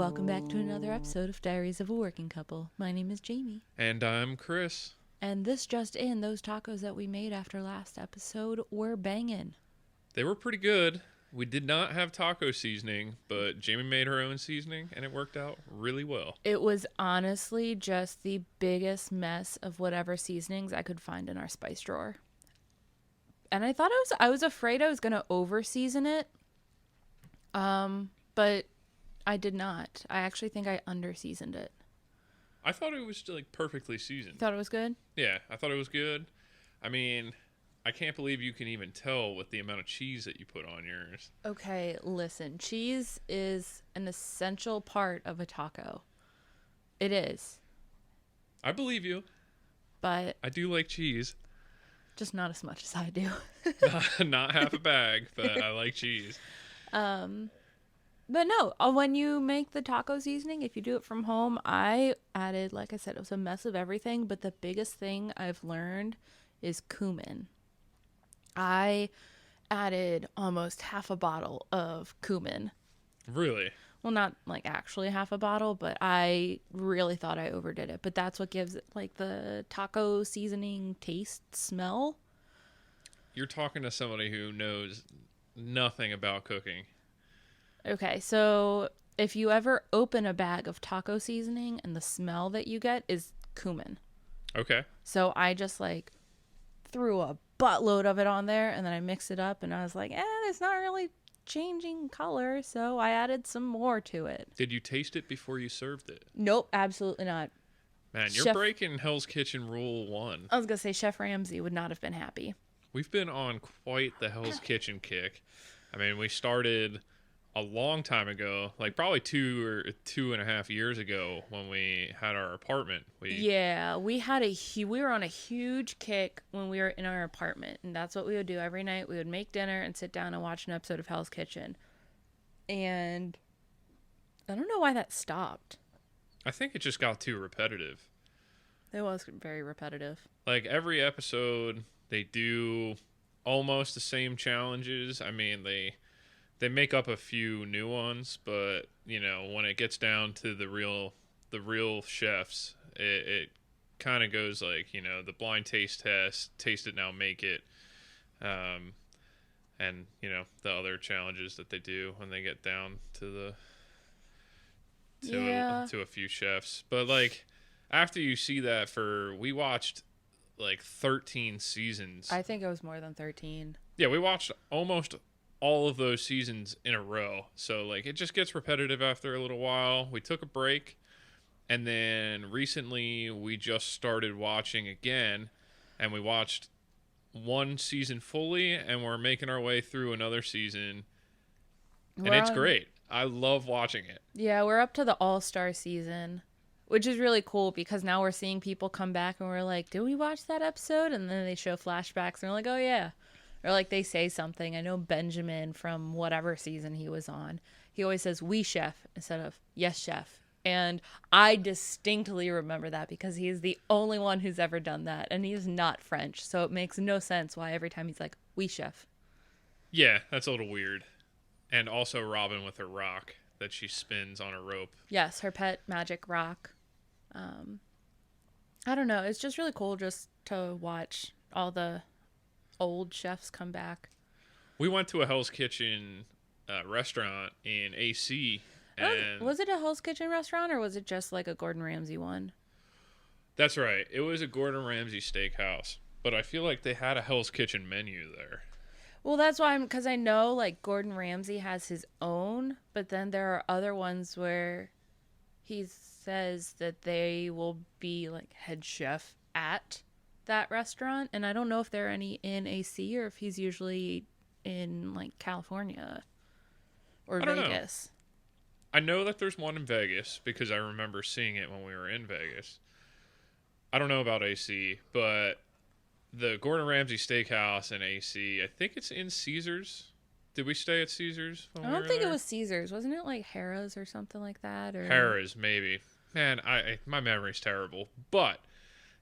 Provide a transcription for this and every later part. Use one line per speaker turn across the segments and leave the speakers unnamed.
Welcome back to another episode of Diaries of a Working Couple. My name is Jamie.
And I'm Chris.
And this just in, those tacos that we made after last episode were banging.
They were pretty good. We did not have taco seasoning, but Jamie made her own seasoning, and it worked out really well.
It was honestly just the biggest mess of whatever seasonings I could find in our spice drawer. And I was afraid I was going to over season it. But I did not. I actually think I under seasoned it.
I thought it was like perfectly seasoned.
Thought it was good?
Yeah, I thought it was good. I mean, I can't believe you can even tell with the amount of cheese that you put on yours.
Okay, listen. Cheese is an essential part of a taco. It is.
I believe you.
But
I do like cheese.
just not as much as I do.
Not half a bag, but I like cheese.
But no, when you make the taco seasoning, if you do it from home, I added, like I said, it was a mess of everything. But the biggest thing I've learned is cumin. I added almost half a bottle of cumin.
Really?
Well, not like actually half a bottle, but I really thought I overdid it. But that's what gives it like the taco seasoning taste, smell.
You're talking to somebody who knows nothing about cooking.
Okay, so if you ever open a bag of taco seasoning and the smell that you get is cumin.
Okay.
So I just like threw a buttload of it on there and then I mixed it up and I was like, it's not really changing color. So I added some more to it.
Did you taste it before you served it?
Nope, absolutely not.
Man, you're
Chef-
breaking Hell's Kitchen Rule 1.
I was going to say Chef Ramsay would not have been happy.
We've been on quite the Hell's Kitchen kick. I mean, we started a long time ago, like probably 2.5 years ago when we had our apartment.
We were on a huge kick when we were in our apartment, and that's what we would do every night. We would make dinner and sit down and watch an episode of Hell's Kitchen. And I don't know why that stopped.
I think it just got too repetitive.
It was very repetitive.
Like every episode, they do almost the same challenges. I mean, they make up a few new ones, but you know, when it gets down to the real chefs, it kind of goes like, you know, the blind taste test, taste it now, make it, and you know, the other challenges that they do when they get down to a few chefs. But like after you see that, we watched like 13 seasons.
I think it was more than 13.
Yeah, we watched almost all of those seasons in a row. So like it just gets repetitive after a little while. We took a break, and then recently we just started watching again, and we watched one season fully, and we're making our way through another season. And it's great. I love watching it.
Yeah, we're up to the All-Star season, which is really cool because now we're seeing people come back and we're like, did we watch that episode? And then they show flashbacks and we're like, oh yeah. Or like they say something. I know Benjamin from whatever season he was on. He always says, we chef instead of yes chef. And I distinctly remember that because he is the only one who's ever done that. And he is not French. So it makes no sense why every time he's like, we chef.
Yeah, that's a little weird. And also Robin with her rock that she spins on a rope.
Yes, her pet magic rock. I don't know. It's just really cool just to watch all the old chefs come back.
We went to a Hell's Kitchen restaurant in AC. And
was it a Hell's Kitchen restaurant or was it just like a Gordon Ramsay one?
That's right. It was a Gordon Ramsay steakhouse. But I feel like they had a Hell's Kitchen menu there.
Well, that's why because I know like Gordon Ramsay has his own, but then there are other ones where he says that they will be like head chef at that restaurant, and I don't know if there are any in AC or if he's usually in like California or Vegas.
I know that there's one in Vegas because I remember seeing it when we were in Vegas. I don't know about AC, but the Gordon Ramsay Steakhouse in AC, I think it's in Caesars. Did we stay at Caesars?
I don't think it was Caesars. Wasn't it like Harrah's or something like that? Or
Harrah's, maybe. Man, my memory's terrible. But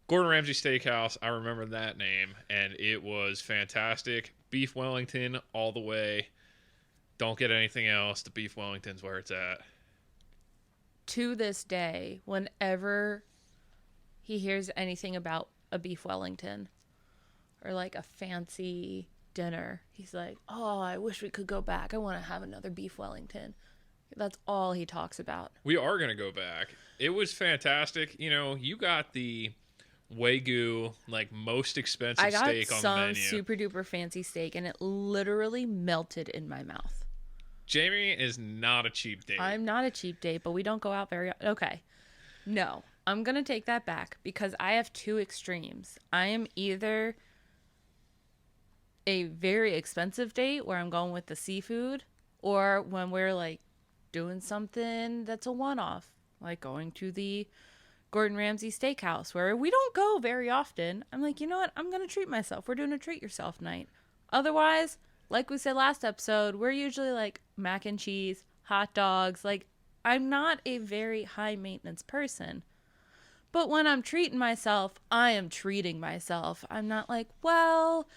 Gordon Ramsay Steakhouse, I remember that name, and it was fantastic. Beef Wellington all the way. Don't get anything else. The beef Wellington's where it's at.
to this day, whenever he hears anything about a beef Wellington or like a fancy dinner, he's like, oh, I wish we could go back. I want to have another beef Wellington. That's all he talks about.
We are going to go back. It was fantastic. You know, you got the Wagyu, like, most expensive
I got
steak on the
some
menu.
super duper fancy steak, and it literally melted in my mouth.
Jamie is not a cheap date.
I'm not a cheap date, but we don't go out very... Okay. No. I'm going to take that back because I have two extremes. I am either a very expensive date where I'm going with the seafood, or when we're, like, doing something that's a one-off, like going to the Gordon Ramsay Steakhouse, where we don't go very often. I'm like, you know what? I'm going to treat myself. We're doing a treat yourself night. Otherwise, like we said last episode, we're usually like mac and cheese, hot dogs. Like, I'm not a very high maintenance person. But when I'm treating myself, I am treating myself. I'm not like, well,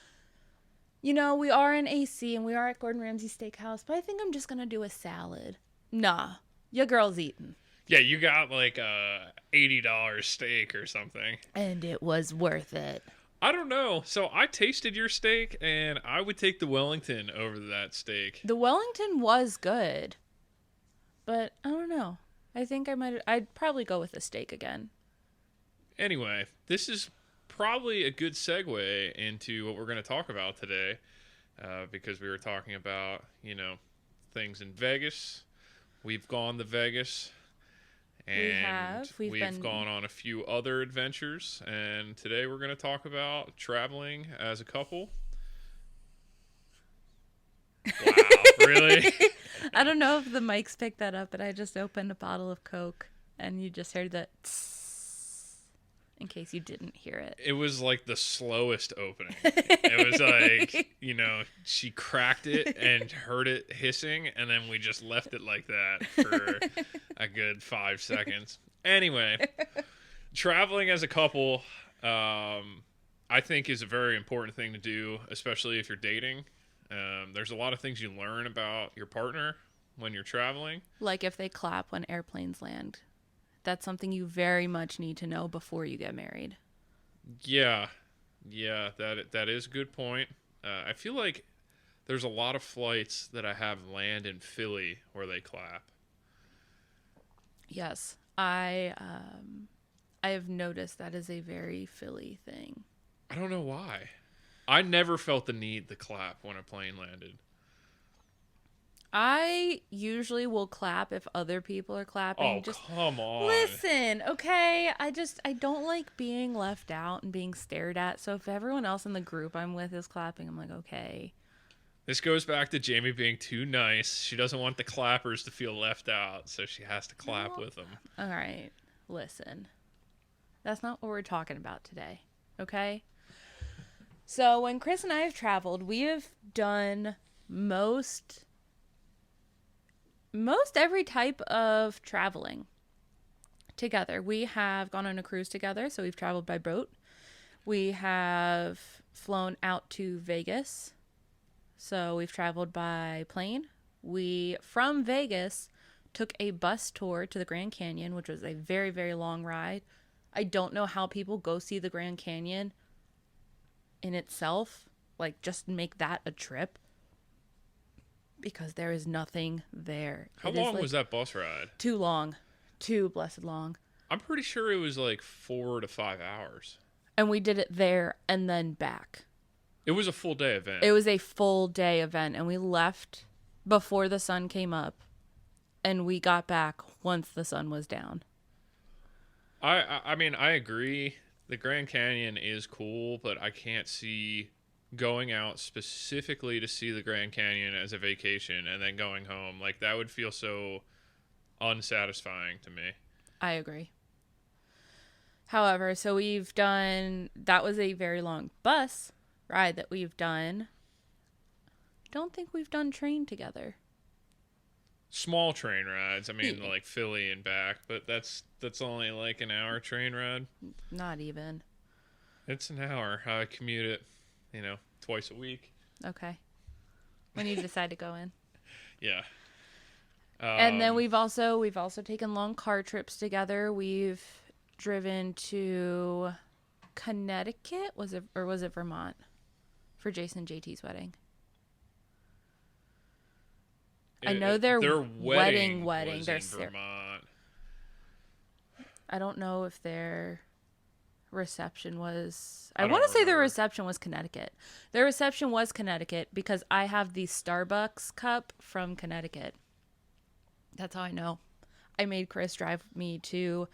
you know, we are in AC and we are at Gordon Ramsay Steakhouse, but I think I'm just going to do a salad. Nah, your girl's eating.
Yeah, you got like a $80 steak or something.
And it was worth it.
I don't know. So I tasted your steak, and I would take the Wellington over that steak.
The Wellington was good. But I don't know. I think I'd probably go with the steak again.
Anyway, this is probably a good segue into what we're going to talk about today, because we were talking about, you know, things in Vegas. We've gone to Vegas, and we've gone on a few other adventures, and today we're going to talk about traveling as a couple. Wow, really?
I don't know if the mics picked that up, but I just opened a bottle of Coke, and you just heard the tss, in case you didn't hear it.
It was like the slowest opening. It was like, you know, she cracked it and heard it hissing, and then we just left it like that for a good 5 seconds. Anyway, traveling as a couple, I think is a very important thing to do, especially if you're dating. There's a lot of things you learn about your partner when you're traveling.
Like if they clap when airplanes land. That's something you very much need to know before you get married.
Yeah, that is a good point. I feel like there's a lot of flights that I have land in Philly where they clap.
Yes, I have noticed that is a very Philly thing.
I don't know why. I never felt the need to clap when a plane landed.
I usually will clap if other people are clapping.
Oh, come on.
Listen, okay? I don't like being left out and being stared at. So if everyone else in the group I'm with is clapping, I'm like, okay.
This goes back to Jamie being too nice. She doesn't want the clappers to feel left out, so she has to clap with them.
All right. Listen. That's not what we're talking about today, okay? So when Chris and I have traveled, we have done most every type of traveling together. We have gone on a cruise together, so we've traveled by boat. We have flown out to Vegas, so we've traveled by plane. We, from Vegas, took a bus tour to the Grand Canyon, which was a very, very long ride. I don't know how people go see the Grand Canyon in itself, like just make that a trip. Because there is nothing there.
How long was that bus ride?
Too long. Too blessed long.
I'm pretty sure it was like 4 to 5 hours.
And we did it there and then back.
It was a full day event.
It was a full day event. And we left before the sun came up. And we got back once the sun was down.
I mean, I agree. The Grand Canyon is cool, but I can't see going out specifically to see the Grand Canyon as a vacation and then going home. Like, that would feel so unsatisfying to me.
I agree. However, so that was a very long bus ride that we've done. Don't think we've done train together.
Small train rides. I mean, like Philly and back, but that's only like an hour train ride.
Not even.
It's an hour. I commute it, you know, twice a week.
Okay. When you decide to go in.
Yeah.
And then we've also taken long car trips together. We've driven to Connecticut, was it Vermont for Jason and JT's wedding? I know their wedding.
was
Their
in Vermont.
I don't know if their reception was.
I
I
don't
want to say their
remember.
reception was Connecticut. Their reception was Connecticut because I have the Starbucks cup from Connecticut. That's how I know. I made Chris drive me to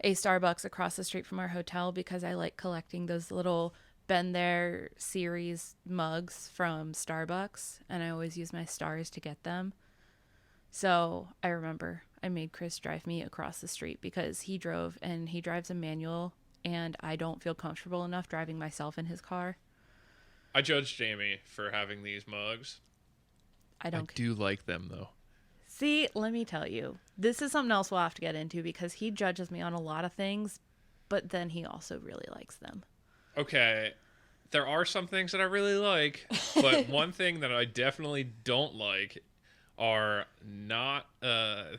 a Starbucks across the street from our hotel because I like collecting those little Been There series mugs from Starbucks, and I always use my stars to get them. So I remember I made Chris drive me across the street because he drove and he drives a manual, and I don't feel comfortable enough driving myself in his car.
I judge Jamie for having these mugs.
I don't
do like them though.
See, let me tell you, this is something else we'll have to get into because he judges me on a lot of things, but then he also really likes them.
Okay, there are some things that I really like, but one thing that I definitely don't like are not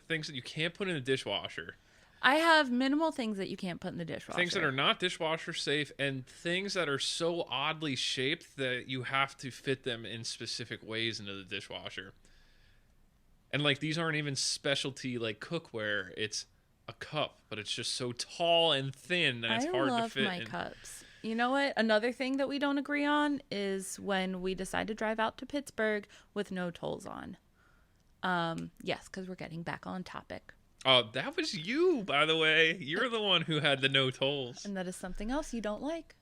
things that you can't put in the dishwasher.
I have minimal things that you can't put in the dishwasher.
Things that are not dishwasher safe, and things that are so oddly shaped that you have to fit them in specific ways into the dishwasher. And like these aren't even specialty like cookware. It's a cup, but it's just so tall and thin and it's hard to fit.
I love my cups. You know what? Another thing that we don't agree on is when we decide to drive out to Pittsburgh with no tolls on. Yes, because we're getting back on topic.
Oh, that was you, by the way. You're the one who had the no tolls.
And that is something else you don't like.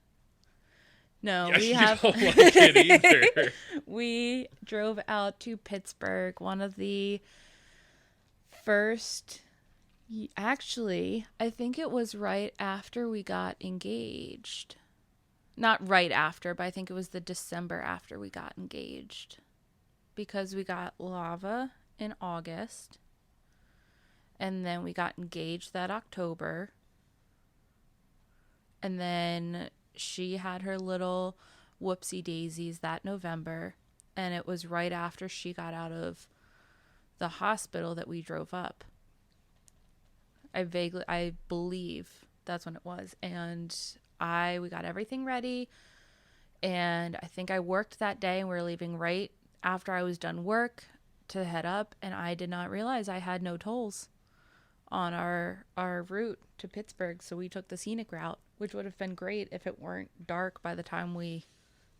No,
Yeah,
we
you
have.
don't like it either.
We drove out to Pittsburgh. One of the first. Actually, I think it was right after we got engaged. Not right after, but I think it was the December after we got engaged. Because we got Lava in August. And then we got engaged that October. And then she had her little whoopsie daisies that November. And it was right after she got out of the hospital that we drove up. I believe that's when it was. And we got everything ready. And I think I worked that day and we were leaving right after I was done work to head up. And I did not realize I had no tolls on our route to Pittsburgh. So we took the scenic route, which would have been great if it weren't dark by the time we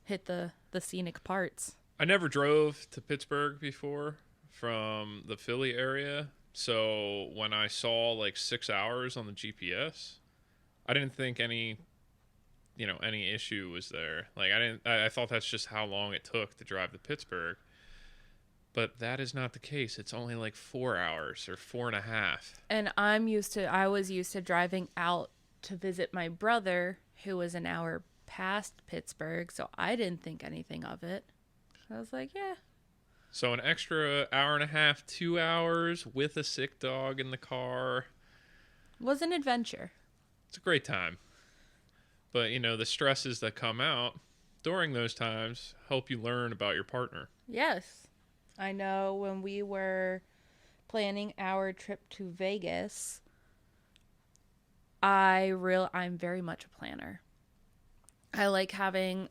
hit the scenic parts.
I never drove to Pittsburgh before from the Philly area. So when I saw like 6 hours on the GPS, I didn't think any issue was there. Like I thought that's just how long it took to drive to Pittsburgh. But that is not the case. It's only like 4 hours or 4.5.
And I was used to driving out to visit my brother, who was an hour past Pittsburgh. So I didn't think anything of it. I was like, yeah.
So an extra hour and a half, 2 hours with a sick dog in the car.
Was an adventure.
It's a great time. But, the stresses that come out during those times help you learn about your partner.
Yes. I know when we were planning our trip to Vegas, I'm very much a planner. I like having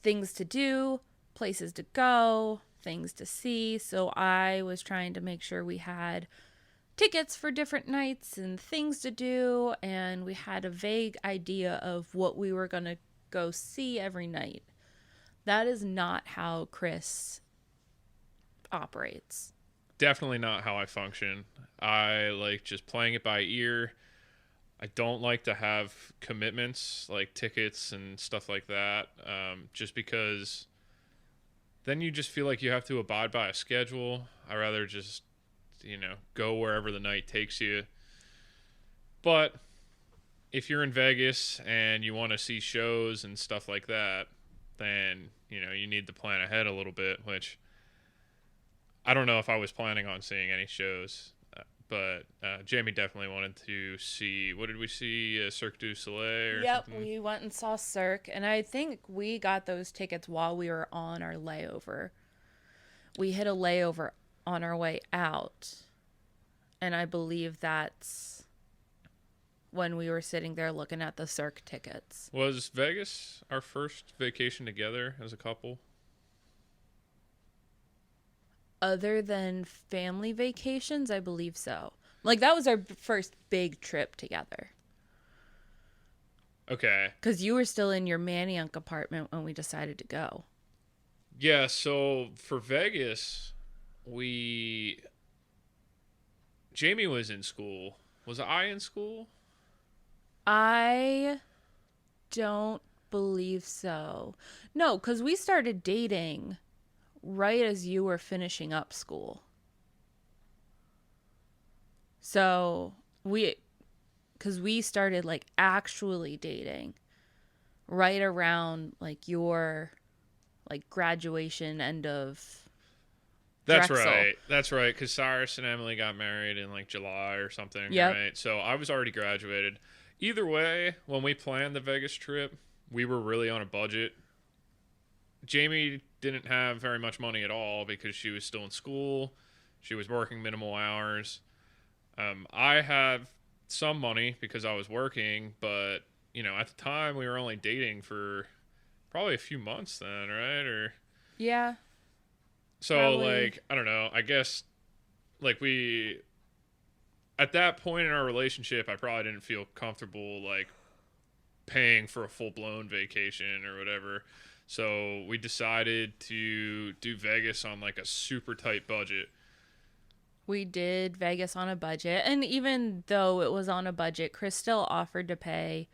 things to do, places to go, things to see. So I was trying to make sure we had tickets for different nights and things to do. And we had a vague idea of what we were going to go see every night. That is not how Chris operates.
Definitely not how I function. I like just playing it by ear. I don't like to have commitments like tickets and stuff like that, just because then you just feel like you have to abide by a schedule. I rather just, go wherever the night takes you. But if you're in Vegas and you want to see shows and stuff like that, then, you need to plan ahead a little bit, which I don't know if I was planning on seeing any shows, but Jamie definitely wanted to see, what did we see, Cirque du Soleil or something?
We went and saw Cirque, and I think we got those tickets while we were on our layover. We hit a layover on our way out, And I believe that's when we were sitting there looking at the Cirque tickets.
Was Vegas our first vacation together as a couple?
Other than family vacations, I believe so. Like, that was our first big trip together.
Okay.
Because you were still in your Manayunk apartment when we decided to go.
Yeah, so for Vegas, Jamie was in school. Was I in school?
I don't believe so. No, because we started dating right as you were finishing up school. So because we started like actually dating right around like your like graduation end of
That's
Drexel.
right. That's right. Because Cyrus and Emily got married in like July or something.
Yep.
Right. So I was already graduated. Either way, when we planned the Vegas trip, we were really on a budget. Jamie didn't have very much money at all because she was still in school. She was working minimal hours. I had some money because I was working, but at the time we were only dating for probably a few months then, right? Or
Yeah.
so
Probably.
like I don't know. I guess like we at that point in our relationship, I probably didn't feel comfortable like paying for a full-blown vacation or whatever. So we decided to do Vegas on like a super tight budget.
We did Vegas on a budget. And even though it was on a budget, Chris still offered to pay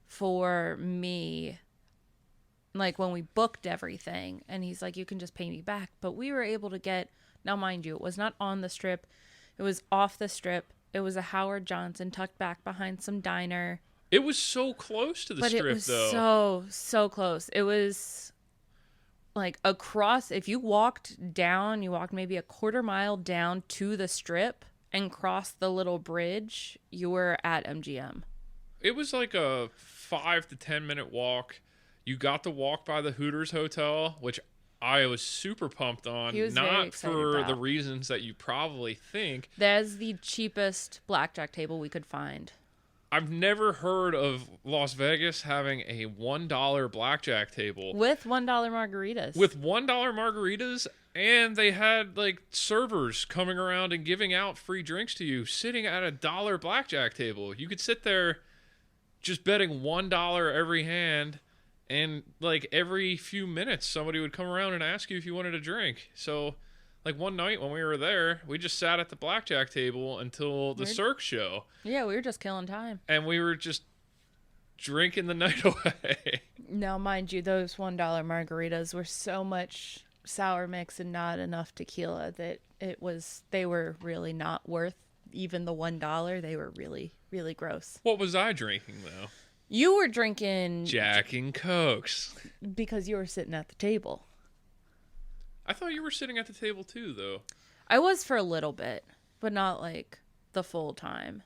for me, like when we booked everything. And he's like, you can just pay me back. But we were able to get, now mind you, it was not on the strip. It was off the strip. It was a Howard Johnson tucked back behind some diner.
It was so close to the
But
strip,
it was
though.
so close. It was like across, if you walked down, you walked maybe a quarter mile down to the strip and crossed the little bridge, you were at MGM.
It was like a 5 to 10 minute walk. You got to walk by the Hooters Hotel, which I was super pumped on.
He was very
Not
excited
for
about.
the reasons that you probably think.
That's the cheapest blackjack table we could find.
I've never heard of Las Vegas having a $1 blackjack table
With $1 margaritas.
with $1 margaritas, and they had like servers coming around and giving out free drinks to you sitting at a dollar blackjack table. You could sit there just betting $1 every hand, and like every few minutes somebody would come around and ask you if you wanted a drink. So like one night when we were there, we just sat at the blackjack table until the Cirque show.
Yeah, we were just killing time.
And we were just drinking the night away.
Now, mind you, those $1 margaritas were so much sour mix and not enough tequila that they were really not worth even the $1. They were really, really gross.
What was I drinking, though?
You were drinking
Jack and Cokes.
because you were sitting at the table.
I thought you were sitting at the table, too, though.
I was for a little bit, but not like the full time.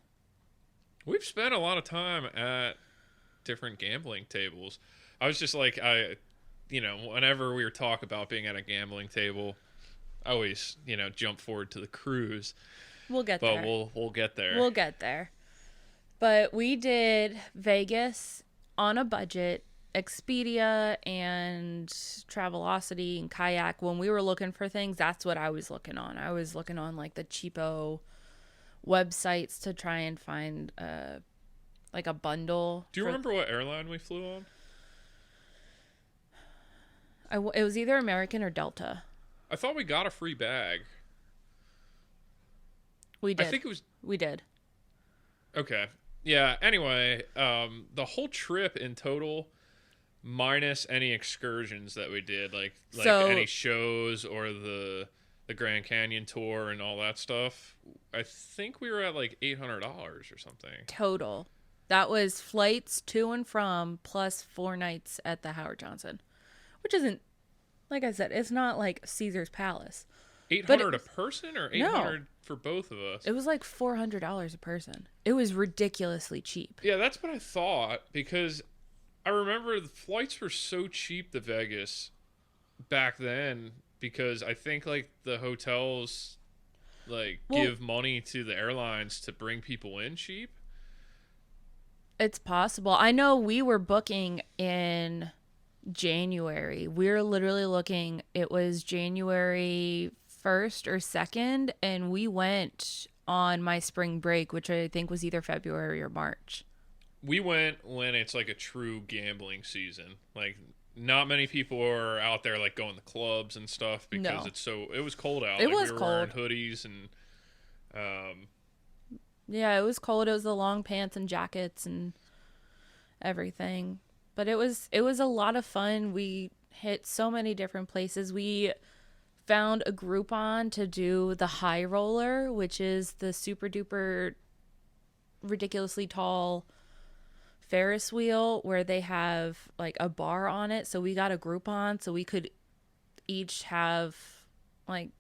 We've spent a lot of time at different gambling tables. I was just like, whenever we were talk about being at a gambling table, I always, jump forward to the cruise.
We'll get
But
there.
we'll get there.
We'll get there. But we did Vegas on a budget, Expedia and Travelocity and Kayak. When we were looking for things, that's what I was looking on. I was looking on like the cheapo websites to try and find like a bundle.
Do you remember what airline we flew on?
It was either American or Delta.
I thought we got a free bag.
We did.
I think it was...
We did.
Okay. Yeah, anyway, the whole trip in total, minus any excursions that we did, like
So-
any shows or the Grand Canyon tour and all that stuff, I think we were at like $800 or something.
Total. That was flights to and from plus 4 nights at the Howard Johnson, which isn't, like I said, it's not like Caesar's Palace.
800 a person or 800
No.
for both of us?
It was like $400 a person. It was ridiculously cheap.
Yeah, that's what I thought, because I remember the flights were so cheap to Vegas back then, because I think like the hotels like
Well,
give money to the airlines to bring people in cheap?
it's possible. I know we were booking in January. We were literally looking, it was January 1st or 2nd, and we went on my spring break, which I think was either February or March.
We went when it's like a true gambling season. Like not many people are out there like going to clubs and stuff because
No,
it was cold out.
it
Like we
was
were wearing
cold.
hoodies and um
Yeah, it was cold. It was the long pants and jackets and everything. But it was a lot of fun. We hit so many different places. We found a Groupon to do the high roller, which is the super duper ridiculously tall Ferris wheel where they have like a bar on it. So we got a Groupon so we could each have like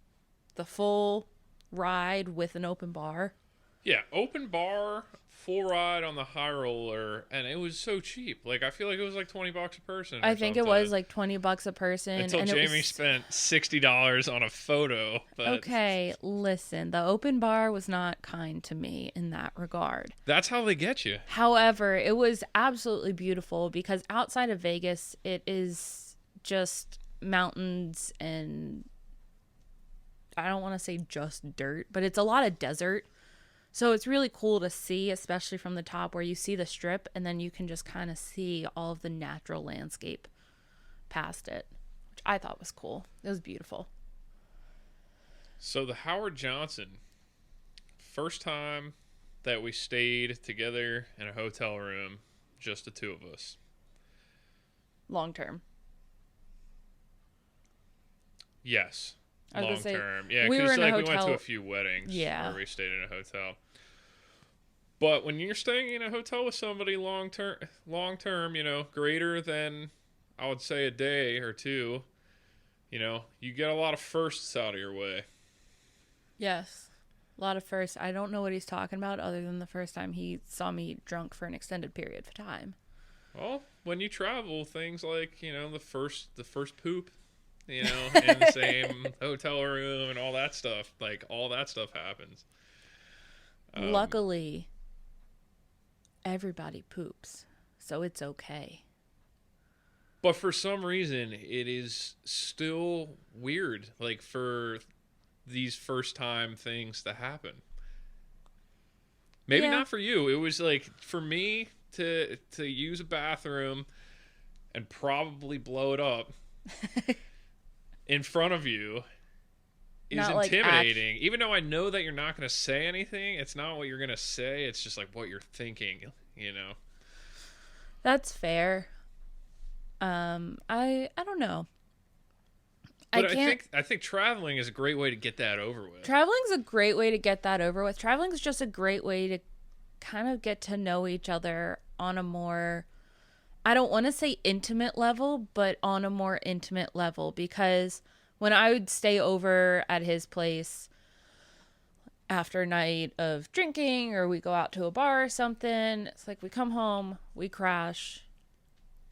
the full ride with an open bar.
yeah, open bar, full ride on the high roller, and it was so cheap. Like I feel like it was like $20 a person
I
or
think it was
something.
like $20 a person,
Until
and it
Jamie
was
spent $60 on a photo, but
okay. Listen, the open bar was not kind to me in that regard.
that's how they get you.
However, it was absolutely beautiful because outside of Vegas, it is just mountains and I don't want to say just dirt, but it's a lot of desert. So it's really cool to see, especially from the top where you see the strip and then you can just kind of see all of the natural landscape past it, which I thought was cool. It was beautiful.
So the Howard Johnson, first time that we stayed together in a hotel room, just the two of us.
Long term.
Yes.
I was gonna
Long
say,
term. Yeah,
we were
because
in a
like we went to
hotel-
a few weddings
Yeah.
where we stayed in a hotel. But when you're staying in a hotel with somebody long term, greater than I would say a day or two, you get a lot of firsts out of your way.
Yes. A lot of firsts. I don't know what he's talking about other than the first time he saw me drunk for an extended period of time.
Well, when you travel, things like, the first poop, in the same hotel room and all that stuff, like all that stuff happens.
Luckily, everybody poops, so it's okay.
But for some reason, it is still weird, like for these first time things to happen. Maybe
Yeah.
not for you. It was like for me to use a bathroom and probably blow it up in front of you is
Not like
intimidating. Even though I know that you're not going to say anything, it's not what you're going to say. It's just like what you're thinking.
That's fair. I don't know.
But
I can't.
I think traveling is a great way to get that over with.
Traveling's a great way to get that over with. Traveling's just a great way to kind of get to know each other on a more, I don't want to say intimate level, but on a more intimate level. Because when I would stay over at his place after a night of drinking or we go out to a bar or something, it's like we come home, we crash.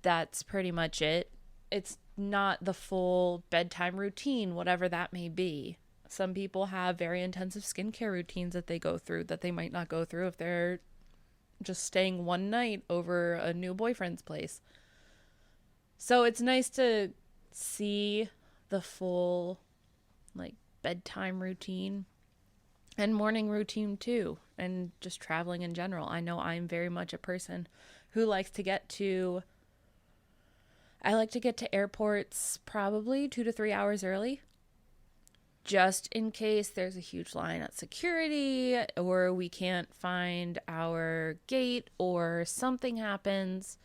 That's pretty much it. It's not the full bedtime routine, whatever that may be. Some people have very intensive skincare routines that they go through that they might not go through if they're just staying one night over a new boyfriend's place. So it's nice to see the full like bedtime routine and morning routine too, and just traveling in general. I know I'm very much a person who likes to get to I like to get to airports probably 2 to 3 hours early, just in case there's a huge line at security or we can't find our gate or something happens.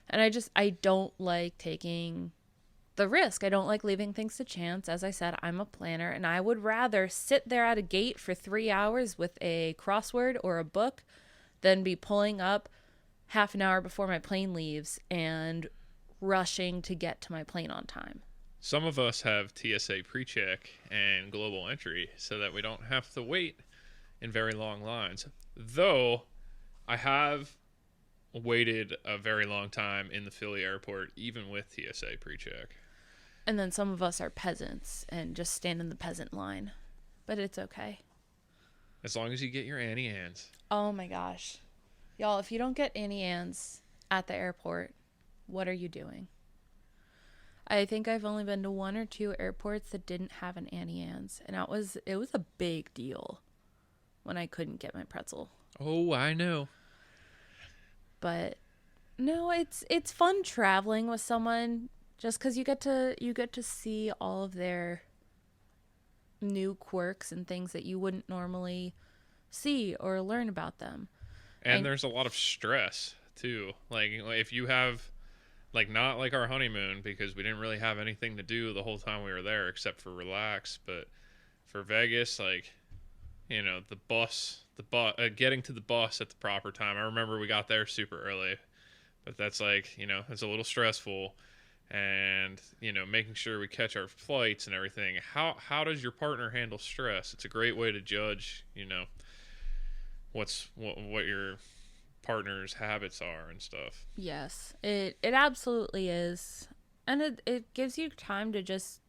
And I don't like taking the risk. I don't like leaving things to chance. As I said, I'm a planner and I would rather sit there at a gate for 3 hours with a crossword or a book than be pulling up half an hour before my plane leaves and rushing to get to my plane on time.
Some of us have TSA pre-check and global entry so that we don't have to wait in very long lines. Though I have waited a very long time in the Philly airport, even with TSA pre-check.
And then some of us are peasants and just stand in the peasant line. But it's okay.
As long as you get your Annie Ann's.
Oh my gosh. Y'all, if you don't get Annie Ann's at the airport, what are you doing? I think I've only been to 1 or 2 airports that didn't have an Annie Ann's, and it was a big deal when I couldn't get my pretzel.
Oh, I know.
But no, it's fun traveling with someone just cuz you get to see all of their new quirks and things that you wouldn't normally see or learn about them.
And there's a lot of stress too. Like if you have like not like our honeymoon because we didn't really have anything to do the whole time we were there except for relax, but for Vegas, like, you know, getting to the bus at the proper time. I remember we got there super early, but that's like, you know, it's a little stressful. And, you know, making sure we catch our flights and everything. How does your partner handle stress? It's a great way to judge, you know, what your partner's habits are and stuff.
Yes, it absolutely is. And it gives you time to just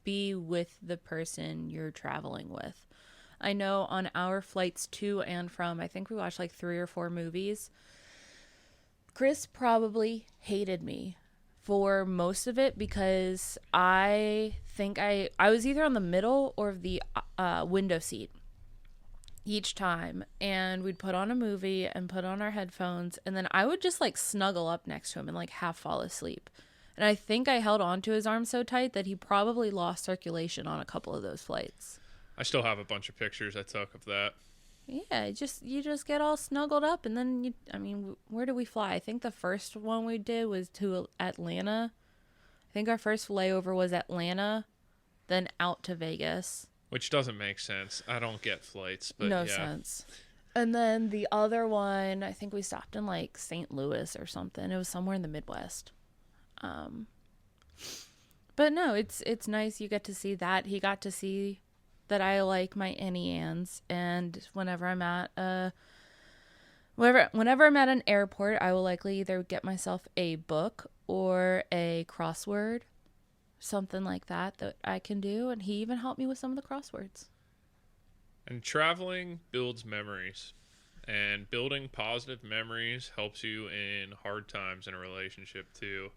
be with the person you're traveling with. I know on our flights to and from, I think we watched like 3 or 4 movies. Chris probably hated me for most of it because I think I was either on the middle or the window seat each time, and we'd put on a movie and put on our headphones, and then I would just like snuggle up next to him and like half fall asleep. And I think I held onto his arm so tight that he probably lost circulation on a couple of those flights.
I still have a bunch of pictures I took of that.
Yeah, you just get all snuggled up, and then where did we fly? I think the first one we did was to Atlanta. I think our first layover was Atlanta, then out to Vegas.
Which doesn't make sense. I don't get flights, but
no
yeah.
sense. And then the other one, I think we stopped in like St. Louis or something. It was somewhere in the Midwest. But no, it's nice. You get to see that. He got to see that I like my Annie Ann's, and whenever I'm at an airport, I will likely either get myself a book or a crossword, something like that I can do, and he even helped me with some of the crosswords.
And traveling builds memories, and building positive memories helps you in hard times in a relationship too.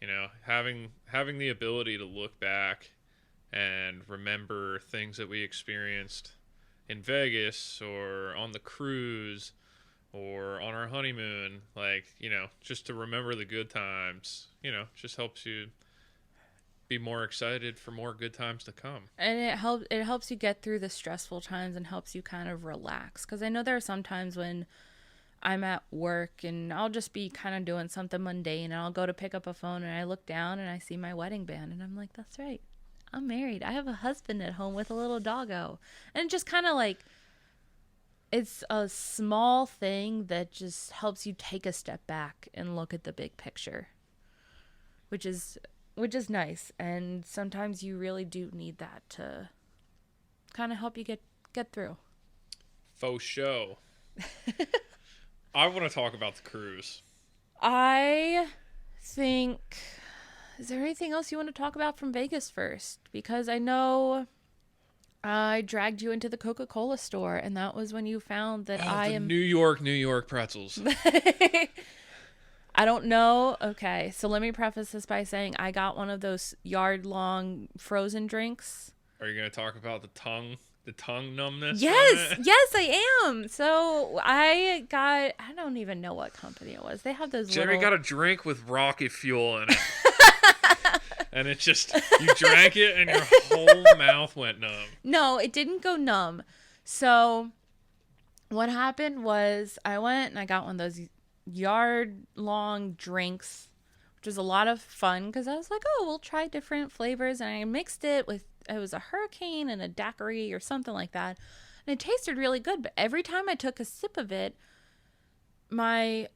You know, having the ability to look back and remember things that we experienced in Vegas or on the cruise or on our honeymoon, like, you know, just to remember the good times, you know, just helps you be more excited for more good times to come.
And it helps you get through the stressful times and helps you kind of relax, because I know there are some times when I'm at work and I'll just be kind of doing something mundane, and I'll go to pick up a phone and I look down and I see my wedding band and I'm like, that's right, I'm married. I have a husband at home with a little doggo. And just kind of like, it's a small thing that just helps you take a step back and look at the big picture, which is nice. And sometimes you really do need that to kind of help you get through.
Faux show. I want to talk about the cruise.
I think, is there anything else you want to talk about from Vegas first? Because I know I dragged you into the Coca-Cola store, and that was when you found that I am
New York pretzels.
I don't know. Okay, so let me preface this by saying I got one of those yard-long frozen drinks.
Are you going to talk about the tongue numbness?
Yes, I am. So I don't even know what company it was. They have those
Jerry got a drink with rocket fuel in it. And it's just, you drank it and your whole mouth went numb.
No, it didn't go numb. So what happened was I went and I got one of those yard-long drinks, which was a lot of fun because I was like, oh, we'll try different flavors. And I mixed it with, it was a hurricane and a daiquiri or something like that. And it tasted really good. But every time I took a sip of it, my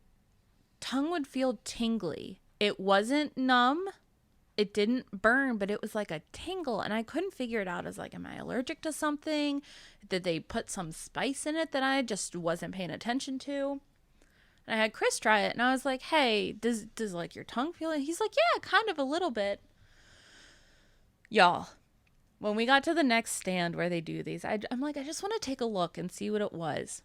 tongue would feel tingly. It wasn't numb. It didn't burn, but it was like a tingle. And I couldn't figure it out. I was like, am I allergic to something? Did they put some spice in it that I just wasn't paying attention to? And I had Chris try it, and I was like, hey, does like your tongue feel it? He's like, yeah, kind of a little bit. Y'all, When we got to the next stand where they do these, I'm like, I just want to take a look and see what it was.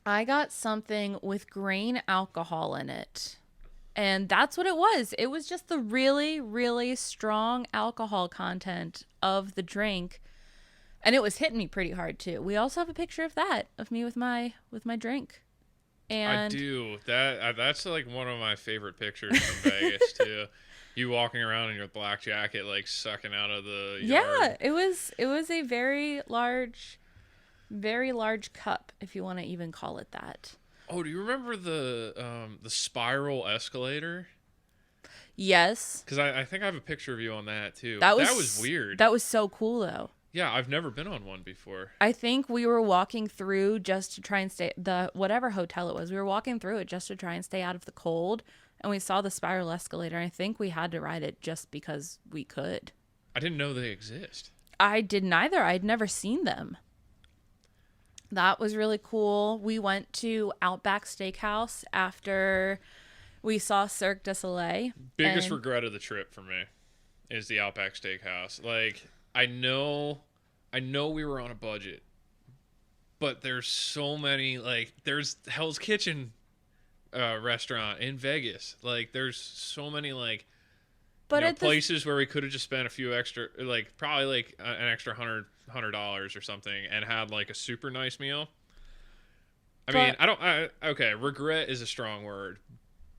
I got something with grain alcohol in it. And that's what it was. It was just the really, really strong alcohol content of the drink. And it was hitting me pretty hard too. We also have a picture of that, of me with my drink. And
I do. That's like one of my favorite pictures from Vegas too. You walking around in your black jacket, like sucking out of the yard.
yeah, it was a very large cup, if you want to even call it that.
Oh, do you remember the spiral escalator?
Yes.
Because I think I have a picture of you on that too.
That
was weird.
That was so cool though.
Yeah, I've never been on one before.
I think we were walking through just to try and stay whatever hotel it was. We were walking through it just to try and stay out of the cold, and we saw the spiral escalator. And I think we had to ride it just because we could.
I didn't know they exist.
I didn't either. I'd never seen them. That was really cool. We went to Outback Steakhouse after we saw Cirque du Soleil.
Biggest regret of the trip for me is the Outback Steakhouse. Like, I know we were on a budget, but there's so many, like, there's Hell's Kitchen restaurant in Vegas. Like, there's so many, like, places where we could have just spent a few extra, like, probably like an extra $100 or something, and had like a super nice meal. Okay, regret is a strong word,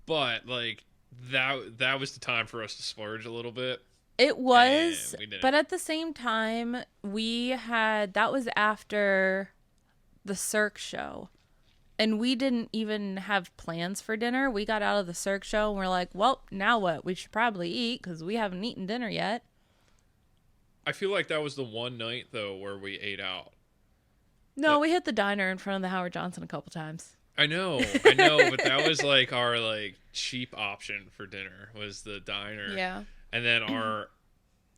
but like that was the time for us to splurge a little bit.
It was, but at the same time, that was after the Cirque show, and we didn't even have plans for dinner. We got out of the Cirque show and we're like, well, now what? We should probably eat because we haven't eaten dinner yet.
I feel like that was the one night though where we ate out.
No, we hit the diner in front of the Howard Johnson a couple times.
I know, but that was like our like cheap option for dinner was the diner.
Yeah.
And then our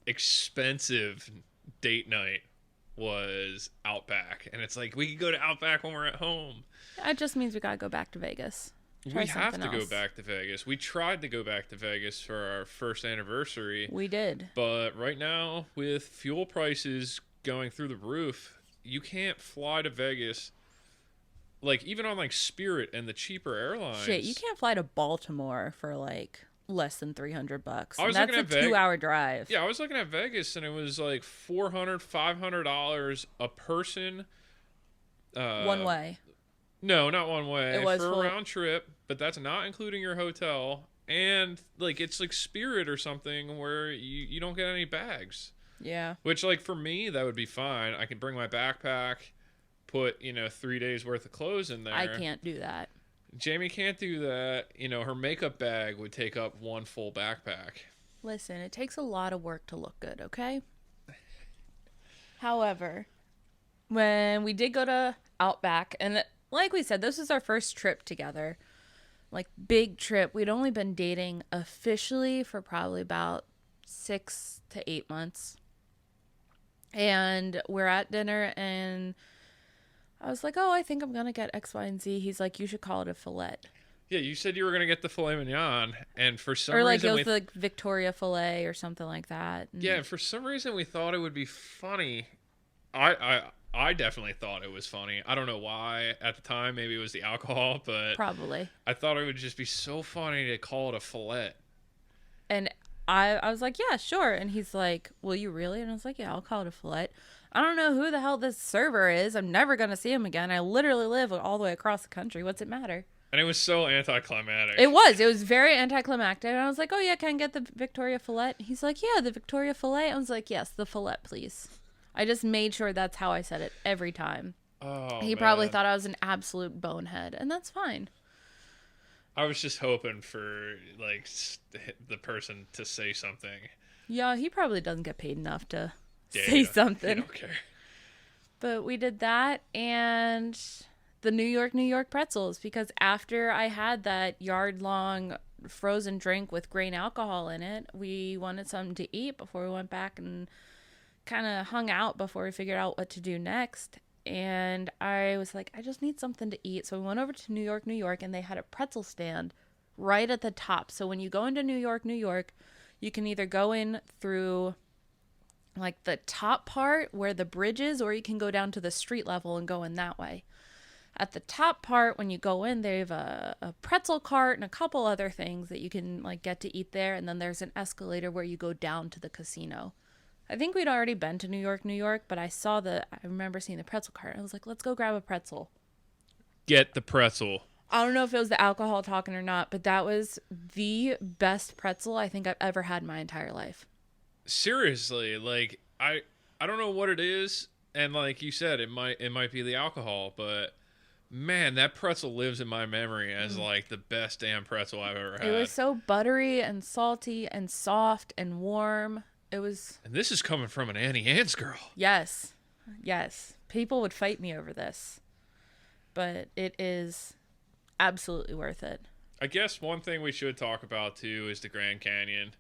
expensive date night was Outback. And it's like, we could go to Outback when we're at home.
That just means we gotta go back to Vegas.
We have to go back to Vegas. We tried to go back to Vegas for our first anniversary.
We did.
But right now, with fuel prices going through the roof, you can't fly to Vegas. Like, even on, like, Spirit and the cheaper airlines.
Shit, you can't fly to Baltimore for, like, less than $300.
That's
a 2-hour drive.
Yeah, I was looking at Vegas, and it was, like, $400, $500 a person.
One way.
No, not one way.
It was
for a round trip, but that's not including your hotel. And, like, it's like Spirit or something where you don't get any bags.
Yeah.
Which, like, for me, that would be fine. I can bring my backpack, put, 3 days worth of clothes in there.
I can't do that.
Jamie can't do that. Her makeup bag would take up one full backpack.
Listen, it takes a lot of work to look good, okay? However, when we did go to Outback, and like we said, this was our first trip together. Like, big trip. We'd only been dating officially for probably about 6 to 8 months. And we're at dinner, and I was like, oh, I think I'm going to get X, Y, and Z. He's like, you should call it a fillet.
Yeah, you said you were going to get the filet mignon, and for some reason...
Or, like, it was the Victoria filet or something like that. And
yeah, for some reason we thought it would be funny. I definitely thought it was funny. I don't know why at the time. Maybe it was the alcohol, but...
Probably.
I thought it would just be so funny to call it a fillet.
And I was like, yeah, sure. And he's like, will you really? And I was like, yeah, I'll call it a fillet. I don't know who the hell this server is. I'm never going to see him again. I literally live all the way across the country. What's it matter?
And it was so anticlimactic.
It was very anticlimactic. And I was like, oh, yeah, can I get the Victoria fillet? He's like, yeah, the Victoria fillet. I was like, yes, the fillet, please. I just made sure that's how I said it every time.
Oh,
he probably thought I was an absolute bonehead. And that's fine.
I was just hoping for, like, the person to say something.
Yeah, he probably doesn't get paid enough to say something.
I don't care.
But we did that, and the New York pretzels, because after I had that yard-long frozen drink with grain alcohol in it, we wanted something to eat before we went back and kind of hung out before we figured out what to do next. And I was like, I just need something to eat. So we went over to New York, and they had a pretzel stand right at the top. So when you go into New York, you can either go in through like the top part where the bridge is, or you can go down to the street level and go in that way. At the top part, when you go in, they have a pretzel cart and a couple other things that you can like get to eat there. And then there's an escalator where you go down to the casino. I think we'd already been to New York, but I remember seeing the pretzel cart. I was like, let's go grab a pretzel.
Get the pretzel.
I don't know if it was the alcohol talking or not, but that was the best pretzel I think I've ever had in my entire life.
Seriously, like I don't know what it is, and like you said, it might be the alcohol, but man, that pretzel lives in my memory as like the best damn pretzel I've ever had.
It was so buttery and salty and soft and warm. It was.
And this is coming from an Annie Ann's girl.
Yes. Yes. People would fight me over this. But it is absolutely worth it.
I guess one thing we should talk about too is the Grand Canyon.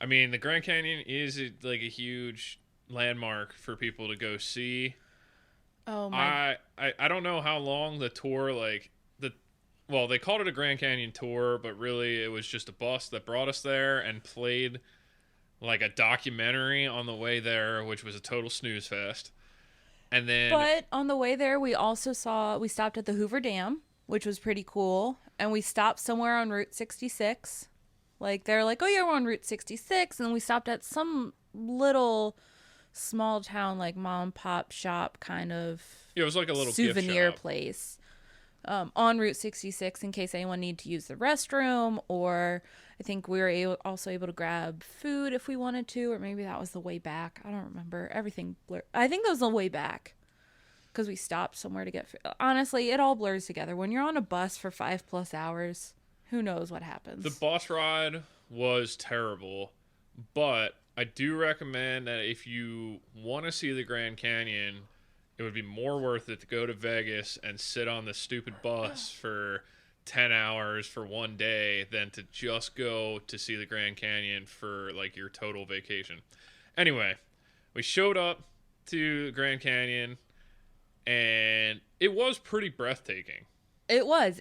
I mean, the Grand Canyon is like a huge landmark for people to go see.
Oh my!
I don't know how long the tour well, they called it a Grand Canyon tour, but really it was just a bus that brought us there and played like a documentary on the way there, which was a total snooze fest. And then,
but on the way there, we stopped at the Hoover Dam, which was pretty cool, and we stopped somewhere on Route 66. Like they're like, oh yeah, we're on Route 66, and then we stopped at some little small town like mom and pop shop kind of.
Yeah, it was like a little
souvenir
gift shop
place on Route 66 in case anyone needed to use the restroom, or I think we were also able to grab food if we wanted to, or maybe that was the way back. I don't remember. Everything blurred. I think that was the way back because we stopped somewhere to get food. Honestly, it all blurs together. When you're on a bus for 5+ hours, who knows what happens.
The bus ride was terrible, but I do recommend that if you want to see the Grand Canyon, it would be more worth it to go to Vegas and sit on the stupid bus for 10 hours for one day than to just go to see the Grand Canyon for like your total vacation. Anyway, we showed up to the Grand Canyon and it was pretty breathtaking.
It was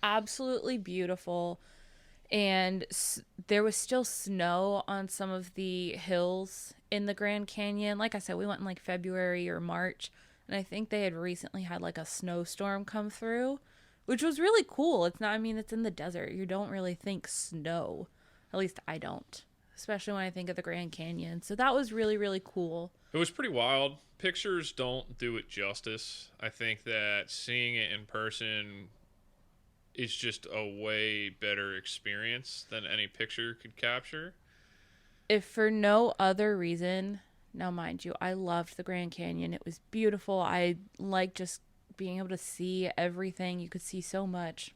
absolutely beautiful. And there was still snow on some of the hills in the Grand Canyon. Like I said, we went in like February or March, and I think they had recently had like a snowstorm come through, which was really cool. It's in the desert. You don't really think snow. At least I don't, especially when I think of the Grand Canyon. So that was really, really cool.
It was pretty wild. Pictures don't do it justice. I think that seeing it in person is just a way better experience than any picture could capture.
If for no other reason, now mind you, I loved the Grand Canyon. It was beautiful. I like just being able to see everything. You could see so much.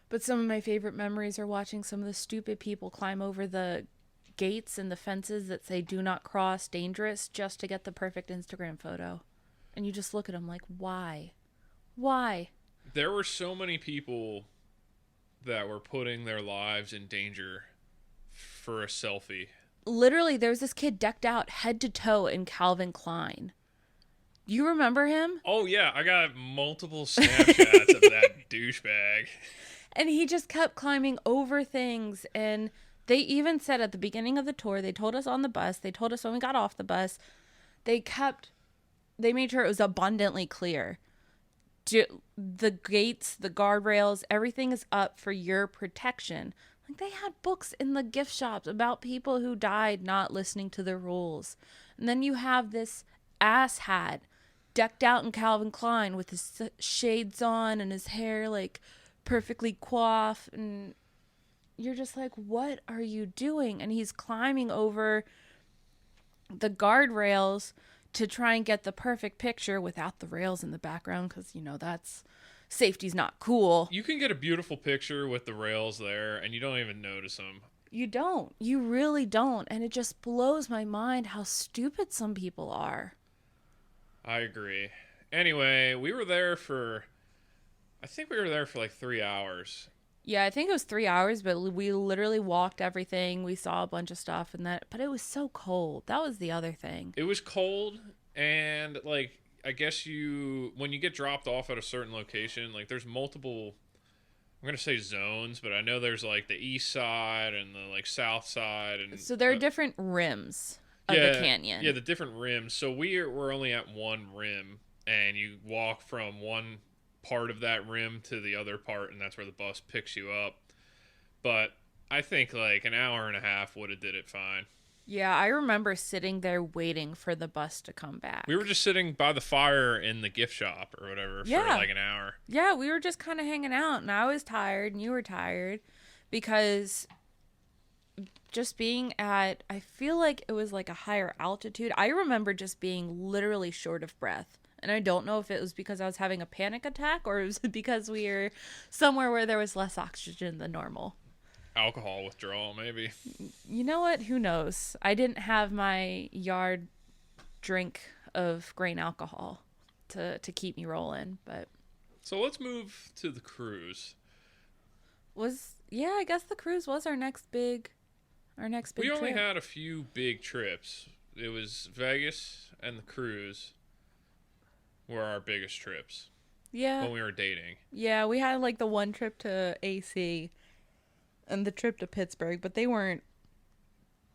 But some of my favorite memories are watching some of the stupid people climb over the gates and the fences that say do not cross, dangerous, just to get the perfect Instagram photo. And you just look at them like, why? Why?
There were so many people that were putting their lives in danger for a selfie.
Literally, there was this kid decked out head to toe in Calvin Klein. Do you remember him?
Oh, yeah. I got multiple Snapchats of that douchebag.
And he just kept climbing over things. And they even said at the beginning of the tour, they told us on the bus, they told us when we got off the bus, they made sure it was abundantly clear. The gates, the guardrails, everything is up for your protection. Like they had books in the gift shops about people who died not listening to the rules. And then you have this asshat decked out in Calvin Klein with his shades on and his hair like perfectly coiffed, and you're just like, what are you doing? And he's climbing over the guardrails to try and get the perfect picture without the rails in the background, because that's safety's not cool.
You can get a beautiful picture with the rails there and you don't even notice them.
You really don't. And it just blows my mind how stupid some people are.
I agree. Anyway, I think we were there for like 3 hours.
Yeah, I think it was 3 hours, but we literally walked everything. We saw a bunch of stuff but it was so cold. That was the other thing.
It was cold, and like I guess when you get dropped off at a certain location, like there's multiple, I'm going to say zones, but I know there's like the east side and the like south side, and
so there are different rims. of the canyon.
Yeah, the different rims. So we're only at one rim, and you walk from one part of that rim to the other part, and that's where the bus picks you up. But I think like an hour and a half would have did it fine.
Yeah, I remember sitting there waiting for the bus to come back.
We were just sitting by the fire in the gift shop or whatever for like an hour.
Yeah, we were just kind of hanging out, and I was tired, and you were tired, because just being at, I feel like it was like a higher altitude. I remember just being literally short of breath. And I don't know if it was because I was having a panic attack or it was because we were somewhere where there was less oxygen than normal.
Alcohol withdrawal, maybe.
You know what? Who knows? I didn't have my yard drink of grain alcohol to keep me rolling, but
So let's move to the cruise.
I guess the cruise was our next big
We only
trip.
had a few big trips. It was Vegas and the cruise were our biggest trips
Yeah.
when we were dating.
Yeah, we had like the one trip to AC and the trip to Pittsburgh, but they weren't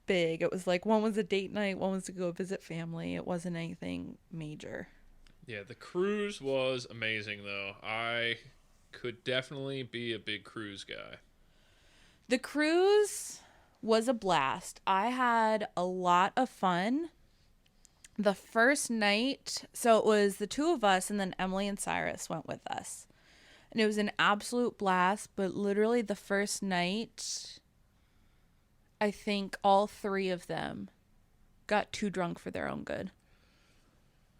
big. It was like one was a date night, one was to go visit family. It wasn't anything major.
Yeah, the cruise was amazing though. I could definitely be a big cruise guy.
The cruise was a blast. I had a lot of fun. The first night, so it was the two of us and then Emily and Cyrus went with us. And it was an absolute blast, but literally the first night, I think all three of them got too drunk for their own good.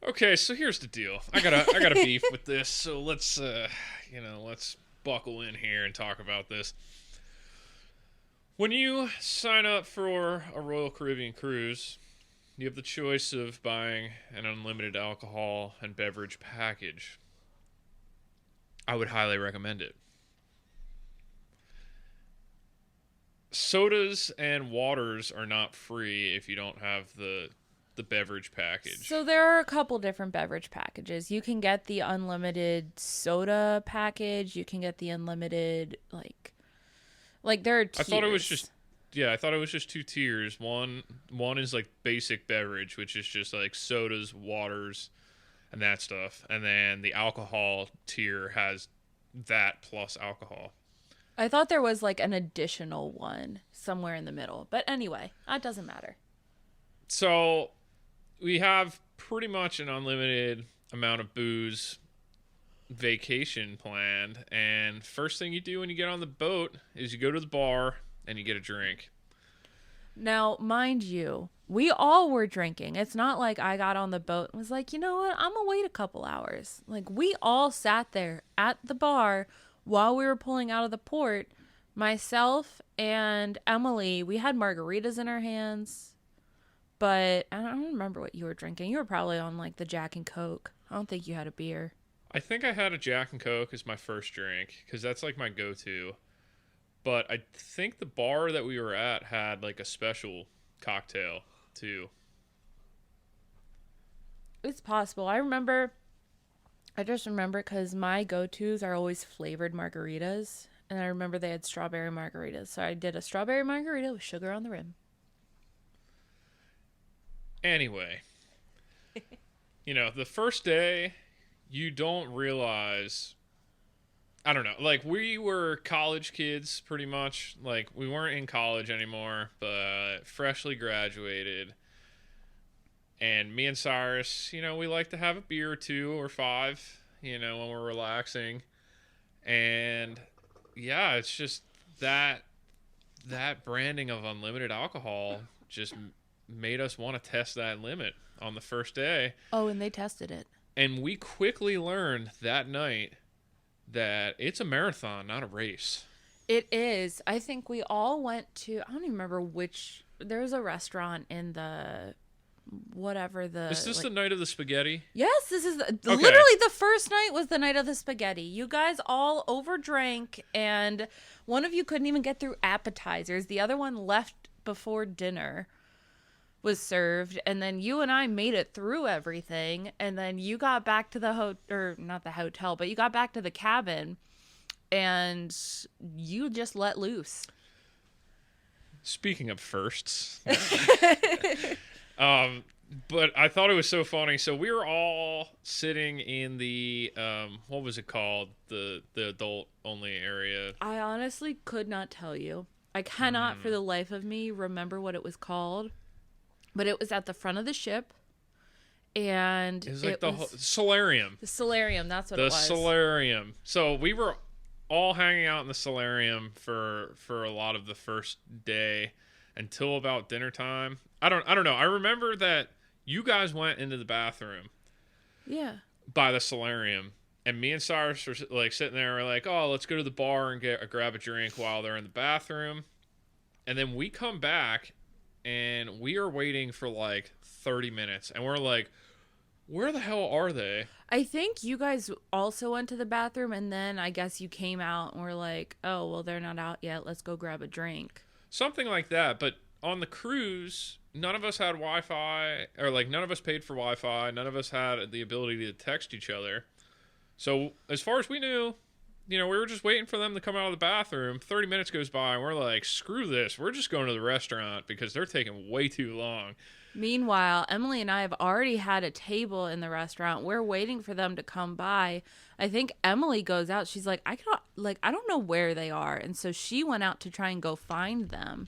Okay, so here's the deal. I got a beef with this. So let's let's buckle in here and talk about this. When you sign up for a Royal Caribbean cruise, you have the choice of buying an unlimited alcohol and beverage package. I would highly recommend it. Sodas and waters are not free if you don't have the beverage package.
So there are a couple different beverage packages. You can get the unlimited soda package. You can get the unlimited like there are tiers.
I thought it was just two tiers. One is like basic beverage, which is just like sodas, waters, and that stuff. And then the alcohol tier has that plus alcohol.
I thought there was like an additional one somewhere in the middle. But anyway, that doesn't matter.
So we have pretty much an unlimited amount of booze vacation planned, and first thing you do when you get on the boat is you go to the bar and you get a drink.
Now, mind you, we all were drinking. It's not like I got on the boat and was like, you know what, I'm gonna wait a couple hours. Like, we all sat there at the bar while we were pulling out of the port. Myself and Emily, we had margaritas in our hands, but I don't remember what you were drinking. You were probably on like the Jack and Coke. I don't think you had a beer.
I think I had a Jack and Coke as my first drink because that's like my go-to. But I think the bar that we were at had like a special cocktail too.
It's possible. I just remember because my go-tos are always flavored margaritas. And I remember they had strawberry margaritas. So I did a strawberry margarita with sugar on the rim.
Anyway, the first day, you don't realize, I don't know, like we were college kids pretty much. Like we weren't in college anymore, but freshly graduated. And me and Cyrus, we like to have a beer or two or five, when we're relaxing. And yeah, it's just that branding of unlimited alcohol just made us want to test that limit on the first day.
Oh, and they tested it.
And we quickly learned that night that it's a marathon, not a race.
It is. I think we all went to, I don't even remember which, there was a restaurant in the, whatever the.
Is this the night of the spaghetti?
Yes, this is literally the first night was the night of the spaghetti. You guys all overdrank, and one of you couldn't even get through appetizers. The other one left before dinner was served, and then you and I made it through everything, and then you got back to not the hotel, but you got back to the cabin, and you just let loose.
Speaking of firsts, But I thought it was so funny. So we were all sitting in the what was it called? The adult only area.
I honestly could not tell you. I cannot for the life of me remember what it was called, but it was at the front of the ship, and
It was like the solarium.
The solarium, that's what it was.
The solarium. So we were all hanging out in the solarium for a lot of the first day until about dinner time. I don't know. I remember that you guys went into the bathroom.
Yeah.
By the solarium, and me and Cyrus were like sitting there. We're like, oh, let's go to the bar and grab a drink while they're in the bathroom. And then we come back, and we are waiting for like 30 minutes, and we're like, where the hell are they?
I think you guys also went to the bathroom, and then I guess you came out and were like, oh, well, they're not out yet. Let's go grab a drink.
Something like that. But on the cruise, none of us had Wi-Fi, or like none of us paid for Wi-Fi. None of us had the ability to text each other. So as far as we knew, we were just waiting for them to come out of the bathroom. 30 minutes goes by, and we're like, screw this. We're just going to the restaurant because they're taking way too long.
Meanwhile, Emily and I have already had a table in the restaurant. We're waiting for them to come by. I think Emily goes out. She's like, I don't know where they are. And so she went out to try and go find them.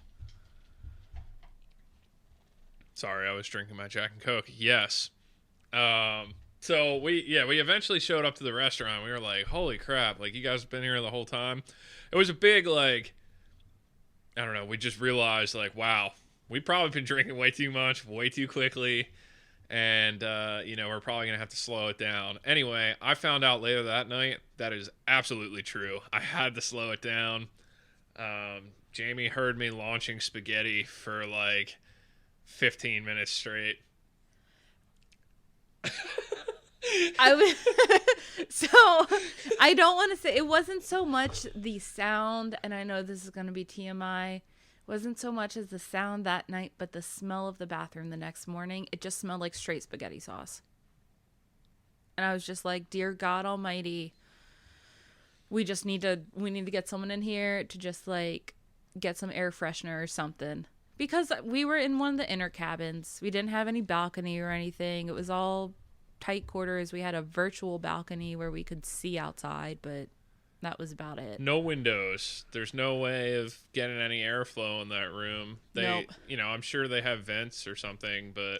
Sorry, I was drinking my Jack and Coke. Yes. So we eventually showed up to the restaurant. We were like, holy crap, like you guys have been here the whole time. It was a big, like, I don't know, we just realized like, wow, we've probably been drinking way too much, way too quickly. And, we're probably going to have to slow it down. Anyway, I found out later that night that is absolutely true. I had to slow it down. Jamie heard me launching spaghetti for like 15 minutes straight.
So I don't want to say it wasn't so much the sound, and I know this is going to be TMI. It wasn't so much as the sound that night, but the smell of the bathroom the next morning. It just smelled like straight spaghetti sauce. And I was just like, dear God Almighty, we need to get someone in here to just like get some air freshener or something. Because we were in one of the inner cabins. We didn't have any balcony or anything. It was all tight quarters. We had a virtual balcony where we could see outside, but that was about it.
No windows. There's no way of getting any airflow in that room.
Nope.
I'm sure they have vents or something, but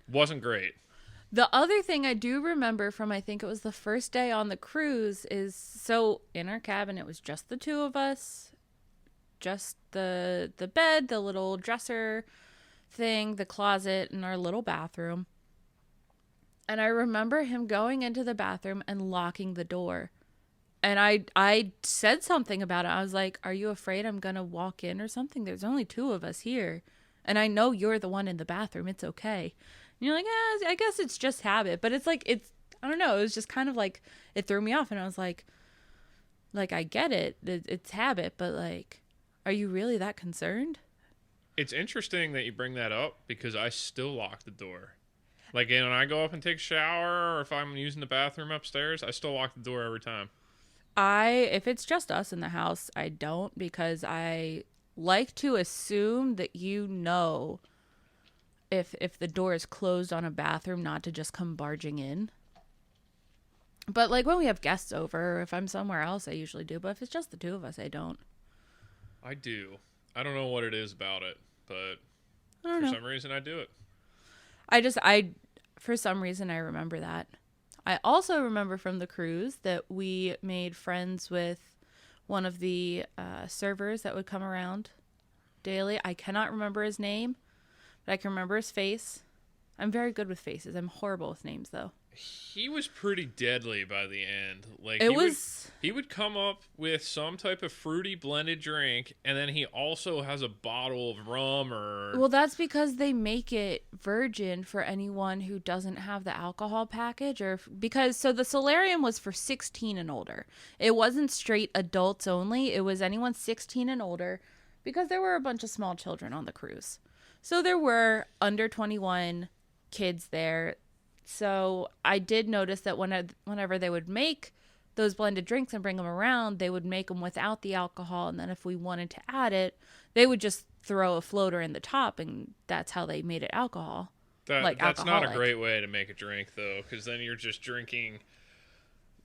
wasn't great.
The other thing I do remember from, I think it was the first day on the cruise, is so in our cabin, it was just the two of us, just the bed, the little dresser thing, the closet, and our little bathroom. And I remember him going into the bathroom and locking the door. And I said something about it. I was like, are you afraid I'm going to walk in or something? There's only two of us here. And I know you're the one in the bathroom. It's okay. And you're like, I guess it's just habit. But it's like, I don't know. It was just kind of like, it threw me off. And I was like, I get it. It's habit. But like, are you really that concerned?
It's interesting that you bring that up because I still lock the door. Like when I go up and take a shower or if I'm using the bathroom upstairs, I still lock the door every time.
If it's just us in the house, I don't, because I like to assume that if the door is closed on a bathroom, not to just come barging in. But like when we have guests over, or if I'm somewhere else, I usually do. But if it's just the two of us, I don't.
I do. I don't know what it is about it, but
for
some reason I do it.
For some reason I remember that. I also remember from the cruise that we made friends with one of the servers that would come around daily. I cannot remember his name, but I can remember his face. I'm very good with faces. I'm horrible with names, though.
He was pretty deadly by the end. Like he would come up with some type of fruity blended drink, and then he also has a bottle of rum or.
Well, that's because they make it virgin for anyone who doesn't have the alcohol package, so the solarium was for 16 and older. It wasn't straight adults only. It was anyone 16 and older, because there were a bunch of small children on the cruise. So there were under 21 kids there. So I did notice that whenever they would make those blended drinks and bring them around, they would make them without the alcohol. And then if we wanted to add it, they would just throw a floater in the top, and that's how they made it alcohol. like
That's not a
alcoholic.
great way to make a drink, though, because then you're just drinking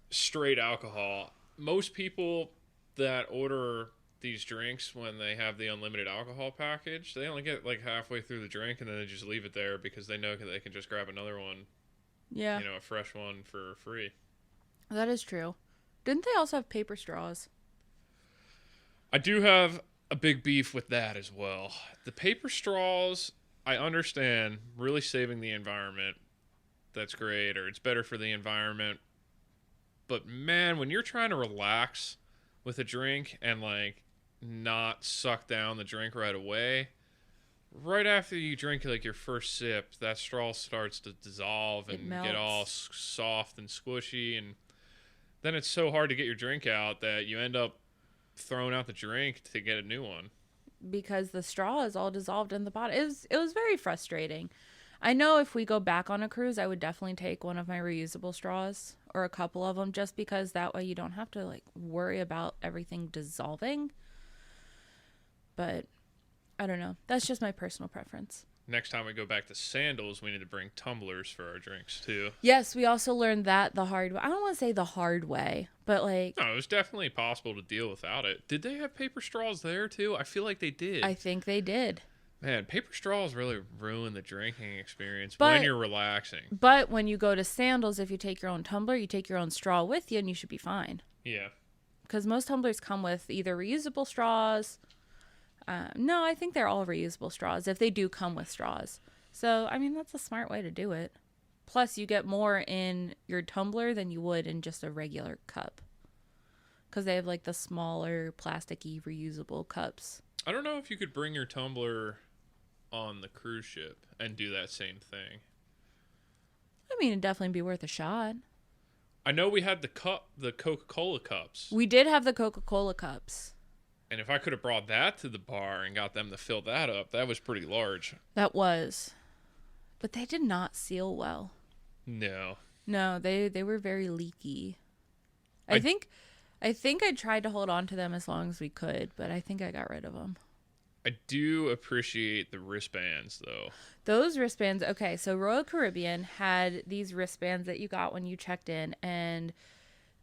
straight alcohol. Most people that order these drinks when they have the unlimited alcohol package, they only get like halfway through the drink and then they just leave it there because they know they can just grab another one,
Yeah,
a fresh one for free.
that is true. Didn't they also have paper straws?
I do have a big beef with that as well. The paper straws, I understand, really saving the environment. That's great, or it's better for the environment. But man, when you're trying to relax with a drink and like not suck down the drink right away, right after you drink like your first sip, that straw starts to dissolve
It
and get all
melts.
soft and squishy, and then it's so hard to get your drink out that you end up throwing out the drink to get a new one.
Because the straw is all dissolved in the bottom. It was very frustrating. I know if we go back on a cruise, I would definitely take one of my reusable straws or a couple of them, just because that way you don't have to like worry about everything dissolving. But I don't know. That's just my personal preference.
Next time we go back to Sandals, we need to bring tumblers for our drinks too.
Yes, we also learned that the hard way. I don't want to say the hard way, but like
No, it was definitely possible to deal without it. Did they have paper straws there too? I feel like they did.
I think they did.
Man, paper straws really ruin the drinking experience
But-
when you're relaxing.
But when you go to Sandals, if you take your own tumbler, you take your own straw with you and you should be fine.
Yeah.
Because most tumblers come with either reusable straws. No, I think they're all reusable straws if they do come with straws. So, I mean, that's a smart way to do it. Plus, you get more in your tumbler than you would in just a regular cup. Because they have like the smaller plasticky reusable cups.
I don't know if you could bring your tumbler on the cruise ship and do that same thing.
I mean, it'd definitely be worth a shot.
I know we had the Coca-Cola cups.
We did have the Coca-Cola cups.
And if I could have brought that to the bar and got them to fill that up, that was pretty large.
That was. But they did not seal well.
No.
No, they were very leaky.
I-
I think I tried to hold on to them as long as we could, but I think I got rid of them.
I do appreciate the wristbands, though.
Those wristbands, okay, so Royal Caribbean had these wristbands that you got when you checked in, and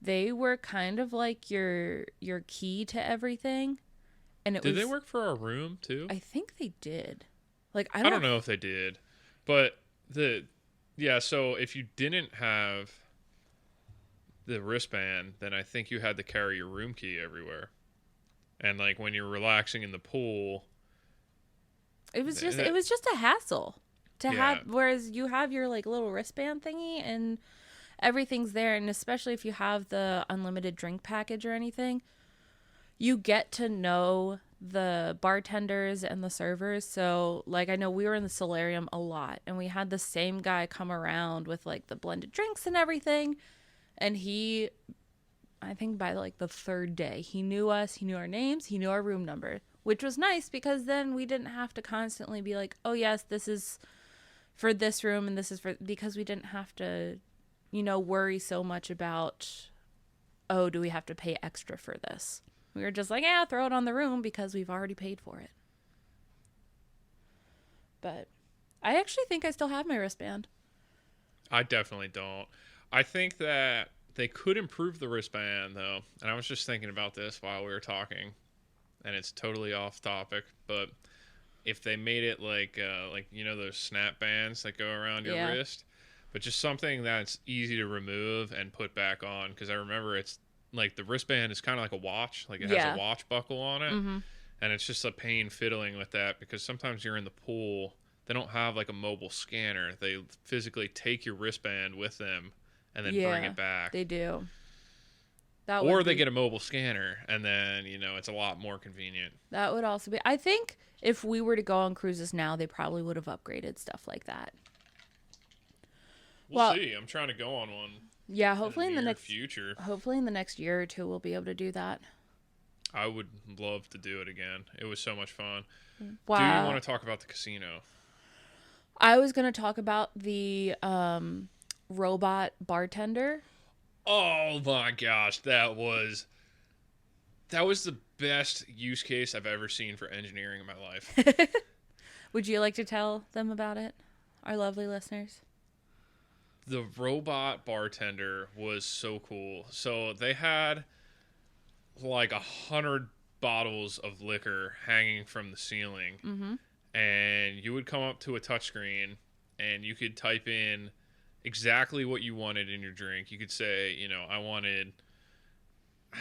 they were kind of like your key to everything. And it
Did
was
they work for our room, too?
I think they did. Like
I don't know if they did. But so if you didn't have the wristband, then I think you had to carry your room key everywhere. And like when you're relaxing in the pool,
It was just a hassle to
Yeah.
have, whereas you have your like little wristband thingy and everything's there, and especially if you have the unlimited drink package or anything, you get to know the bartenders and the servers. So like I know we were in the solarium a lot and we had the same guy come around with like the blended drinks and everything, and I think by like the third day, he knew us, he knew our names, he knew our room number, which was nice because then we didn't have to constantly be like, oh yes, this is for this room and this is for, because we didn't have to, worry so much about, oh, do we have to pay extra for this? We were just like, yeah, throw it on the room because we've already paid for it. But I actually think I still have my wristband.
I definitely don't. I think that they could improve the wristband, though. And I was just thinking about this while we were talking, and it's totally off topic, but if they made it like those snap bands that go around your
Yeah.
wrist, but just something that's easy to remove and put back on, because I remember it's like the wristband is kind of like a watch, like it
Yeah.
has a watch buckle on it,
Mm-hmm.
and it's just a pain fiddling with that because sometimes you're in the pool, they don't have like a mobile scanner, they physically take your wristband with them and then bring it back.
They do. That
Or
would
they
be-
get a mobile scanner, and then, it's a lot more convenient.
That would also be. I think if we were to go on cruises now, they probably would have upgraded stuff like that.
We'll
Well-
see. I'm trying to go on one
Yeah, hopefully in the
near
next
future.
hopefully in the next year or two we'll be able to do that.
I would love to do it again. It was so much fun.
Wow.
Do you want to talk about the casino?
I was going to talk about the robot bartender.
Oh my gosh, that was the best use case I've ever seen for engineering in my life.
Would you like to tell them about it? our lovely listeners.
The robot bartender was so cool. So they had like 100 bottles of liquor hanging from the ceiling.
Mm-hmm.
And you would come up to a touchscreen and you could type in exactly what you wanted in your drink. You could say,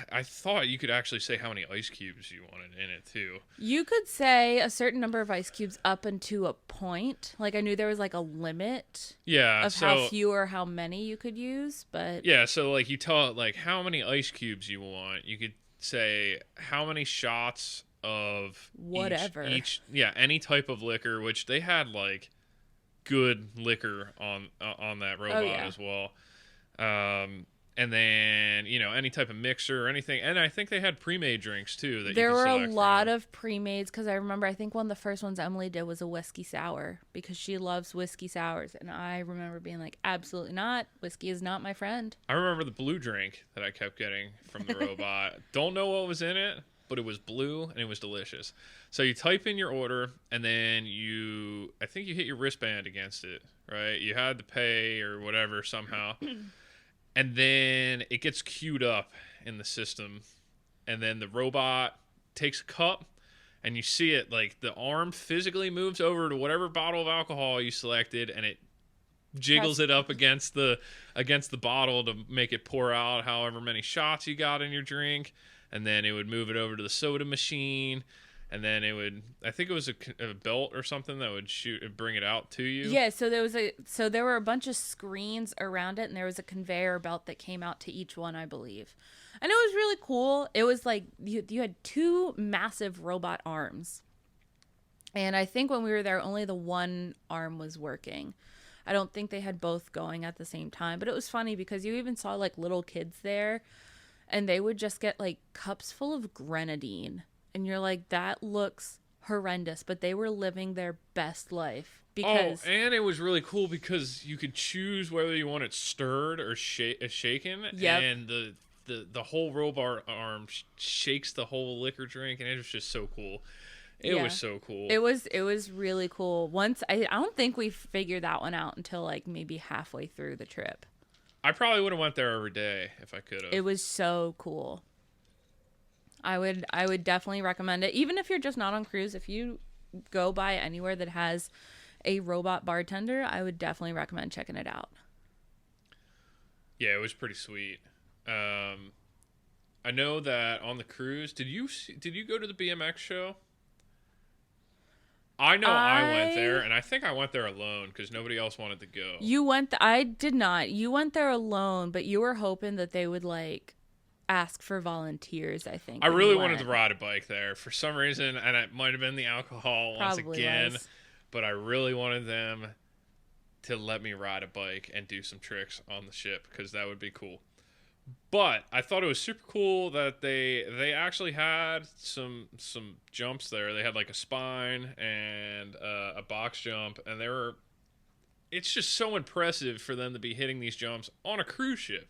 I thought you could actually say how many ice cubes you wanted in it too.
You could say a certain number of ice cubes up into a point. Like, I knew there was like a limit of how few or how many you could use, but
yeah, so like you tell it like how many ice cubes you want. You could say how many shots of
whatever.
Any type of liquor, which they had like good liquor on that robot as well. And then, any type of mixer or anything. And I think they had pre-made drinks, too.
There were a lot of pre-mades, because I remember, I think one of the first ones Emily did was a whiskey sour, because she loves whiskey sours. And I remember being like, absolutely not. Whiskey is not my friend.
I remember the blue drink that I kept getting from the robot. Don't know what was in it, but it was blue, and it was delicious. So you type in your order, and then I think you hit your wristband against it, right? You had to pay or whatever somehow. And then it gets queued up in the system. And then the robot takes a cup, and you see it, like, the arm physically moves over to whatever bottle of alcohol you selected, and it jiggles it up against the bottle to make it pour out however many shots you got in your drink. And then it would move it over to the soda machine. And then I think it was a belt or something that would bring it out to you.
Yeah, so there were a bunch of screens around it, and there was a conveyor belt that came out to each one, I believe. And it was really cool. It was like you had two massive robot arms. And I think when we were there, only the one arm was working. I don't think they had both going at the same time. But it was funny because you even saw like little kids there, and they would just get like cups full of grenadine. And you're like, that looks horrendous, but they were living their best life. Because
and it was really cool because you could choose whether you want it stirred or shaken.
Yep.
And the whole robot arm shakes the whole liquor drink, and it was just so cool. It was so cool.
It was really cool. Once I don't think we figured that one out until like maybe halfway through the trip.
I probably would have went there every day if I could have.
It was so cool. I would definitely recommend it. Even if you're just not on cruise, if you go by anywhere that has a robot bartender, I would definitely recommend checking it out.
Yeah, it was pretty sweet. I know that on the cruise, did you go to the BMX show? I know I went there, and I think I went there alone because nobody else wanted to go.
I did not. You went there alone, but you were hoping that they would like ask for volunteers, I think.
I really wanted to ride a bike there for some reason, and it might have been the alcohol once again, but I really wanted them to let me ride a bike and do some tricks on the ship because that would be cool. But I thought it was super cool that they actually had some jumps there. They had like a spine and a box jump, and it's just so impressive for them to be hitting these jumps on a cruise ship.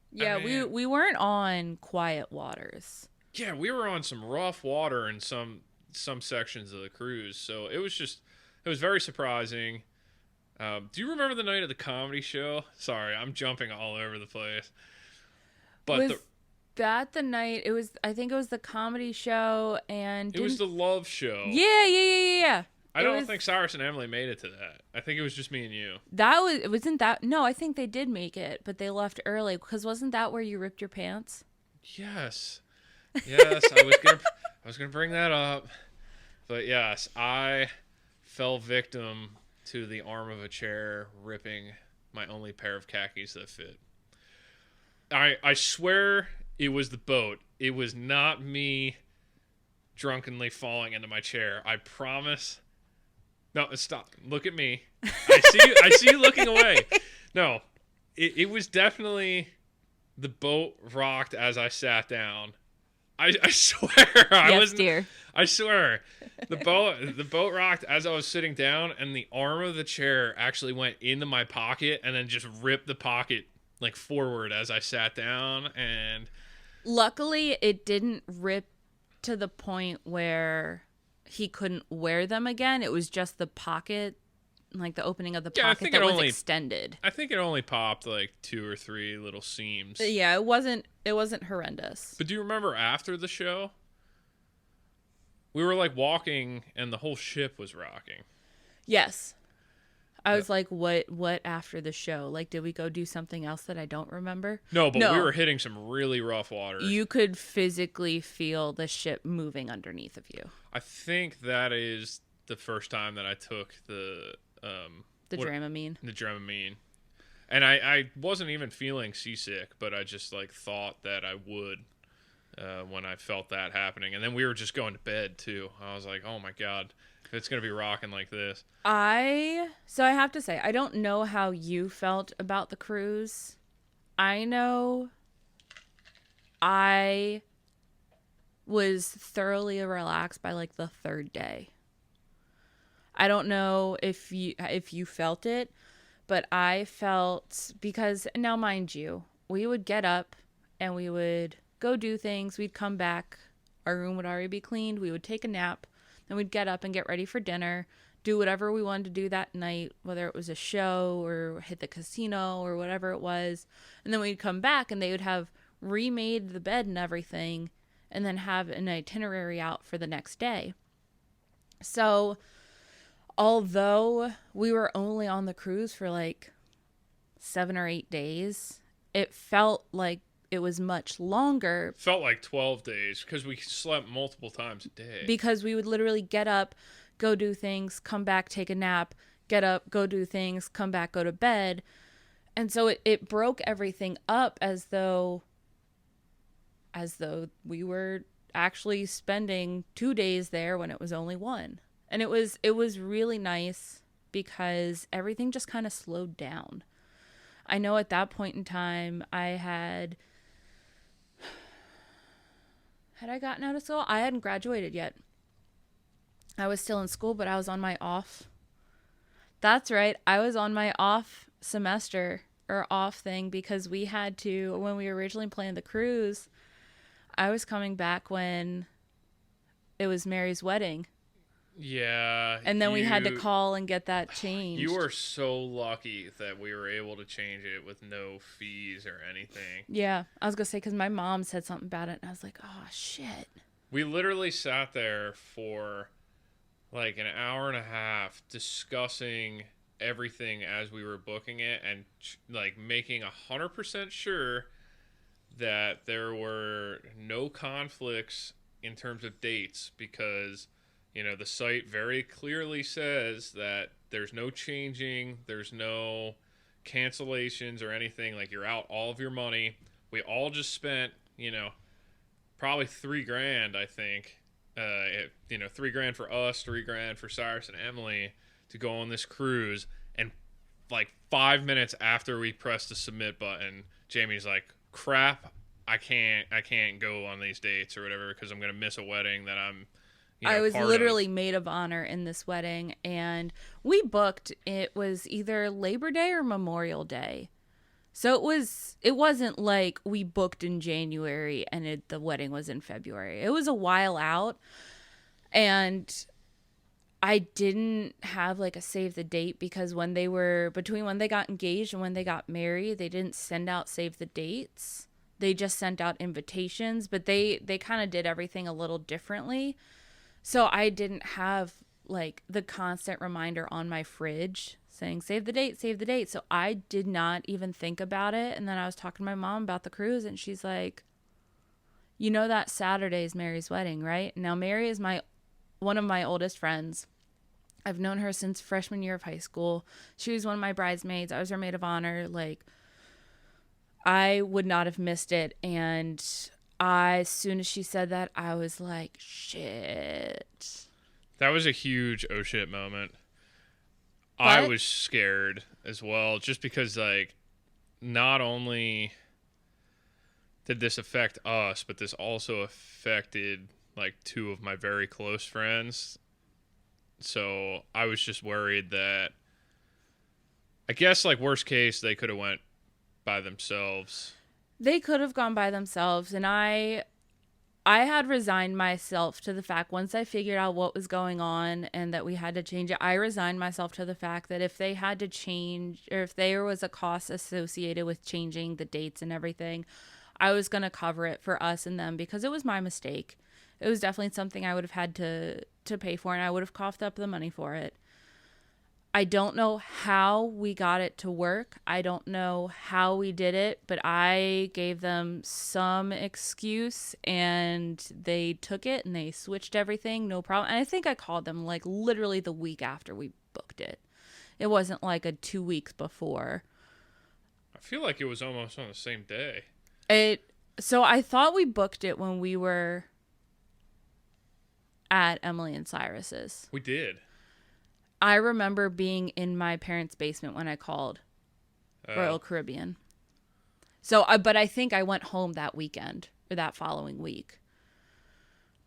Yeah, we weren't on quiet waters.
Yeah, we were on some rough water in some sections of the cruise, so it was very surprising. Do you remember the night of the comedy show? Sorry, I'm jumping all over the place. But
that the night it was? I think it was the comedy show, and
it was the love show.
Yeah.
I don't think Cyrus and Emily made it to that. I think it was just me and you.
No, I think they did make it, but they left early because wasn't that where you ripped your pants?
Yes, I was gonna bring that up, but yes, I fell victim to the arm of a chair ripping my only pair of khakis that fit. I swear it was the boat. It was not me drunkenly falling into my chair. I promise. No, stop. Look at me. I see you looking away. No, it was definitely the boat rocked as I sat down. I swear.
Dear.
I swear. The boat rocked as I was sitting down, and the arm of the chair actually went into my pocket and then just ripped the pocket like forward as I sat down. And
luckily, it didn't rip to the point where he couldn't wear them again. It was just the pocket like the opening of the
Yeah,
pocket that was extended.
I think it only popped like 2 or 3 little seams.
Yeah, it wasn't horrendous.
But do you remember after the show? We were like walking and the whole ship was rocking.
Yes. I was like, what after the show? Like, did we go do something else that I don't remember?
No, but we were hitting some really rough water.
You could physically feel the ship moving underneath of you.
I think that is the first time that I took the
Dramamine.
The Dramamine. And I wasn't even feeling seasick, but I just like thought that I would when I felt that happening. And then we were just going to bed too. I was like, oh my God, it's going to be rocking like this.
So I have to say, I don't know how you felt about the cruise. I know I was thoroughly relaxed by like the third day. I don't know if you felt it, but I felt, because now mind you, we would get up and we would go do things. We'd come back. Our room would already be cleaned. We would take a nap. Then we'd get up and get ready for dinner, do whatever we wanted to do that night, whether it was a show or hit the casino or whatever it was. And then we'd come back and they would have remade the bed and everything and then have an itinerary out for the next day. So although we were only on the cruise for like 7 or 8 days, it felt like it was much longer.
Felt like 12 days because we slept multiple times a day.
Because we would literally get up, go do things, come back, take a nap, get up, go do things, come back, go to bed. And so it broke everything up as though we were actually spending 2 days there when it was only 1. And it was really nice because everything just kind of slowed down. I know at that point in time Had I gotten out of school? I hadn't graduated yet. I was still in school, but I was on my off. That's right. I was on my off semester or off thing because we had to, when we originally planned the cruise, I was coming back when it was Mary's wedding.
Yeah.
And then we had to call and get that changed.
You were so lucky that we were able to change it with no fees or anything.
Yeah. I was going to say, because my mom said something about it, and I was like, oh, shit.
We literally sat there for like an hour and a half discussing everything as we were booking it and like making 100% sure that there were no conflicts in terms of dates because... You know, the site very clearly says that there's no changing, there's no cancellations or anything. Like, you're out all of your money. We all just spent, probably $3,000, I think. $3,000 for us, $3,000 for Cyrus and Emily to go on this cruise. And like 5 minutes after we pressed the submit button, Jamie's like, crap, I can't go on these dates or whatever because I'm going to miss a wedding that I'm...
I was literally maid of honor in this wedding, and we booked, it was either Labor Day or Memorial Day. So it wasn't like we booked in January and the wedding was in February. It was a while out, and I didn't have like a save the date because between when they got engaged and when they got married, they didn't send out save the dates. They just sent out invitations, but they kind of did everything a little differently. So I didn't have like the constant reminder on my fridge saying, save the date, save the date. So I did not even think about it. And then I was talking to my mom about the cruise and she's like, that Saturday is Mary's wedding, right? Now Mary is one of my oldest friends. I've known her since freshman year of high school. She was one of my bridesmaids. I was her maid of honor. Like, I would not have missed it. And as soon as she said that, I was like, shit.
That was a huge oh shit moment.
But
I was scared as well, just because, like, not only did this affect us, but this also affected, like, 2 of my very close friends. So I was just worried that, I guess, like, worst case, they could have went by themselves.
They could have gone by themselves, and I I had resigned myself to the fact, once I figured out what was going on and that we had to change it, I resigned myself to the fact that if they had to change, or if there was a cost associated with changing the dates and everything, I was going to cover it for us and them, because it was my mistake. It was definitely something I would have had to pay for, and I would have coughed up the money for it. I don't know how we got it to work. I don't know how we did it, but I gave them some excuse and they took it and they switched everything. No problem. And I think I called them like literally the week after we booked it. It wasn't like a 2 weeks before.
I feel like it was almost on the same day.
So I thought we booked it when we were at Emily and Cyrus's.
We did.
I remember being in my parents' basement when I called Royal Caribbean. So, but I think I went home that weekend or that following week.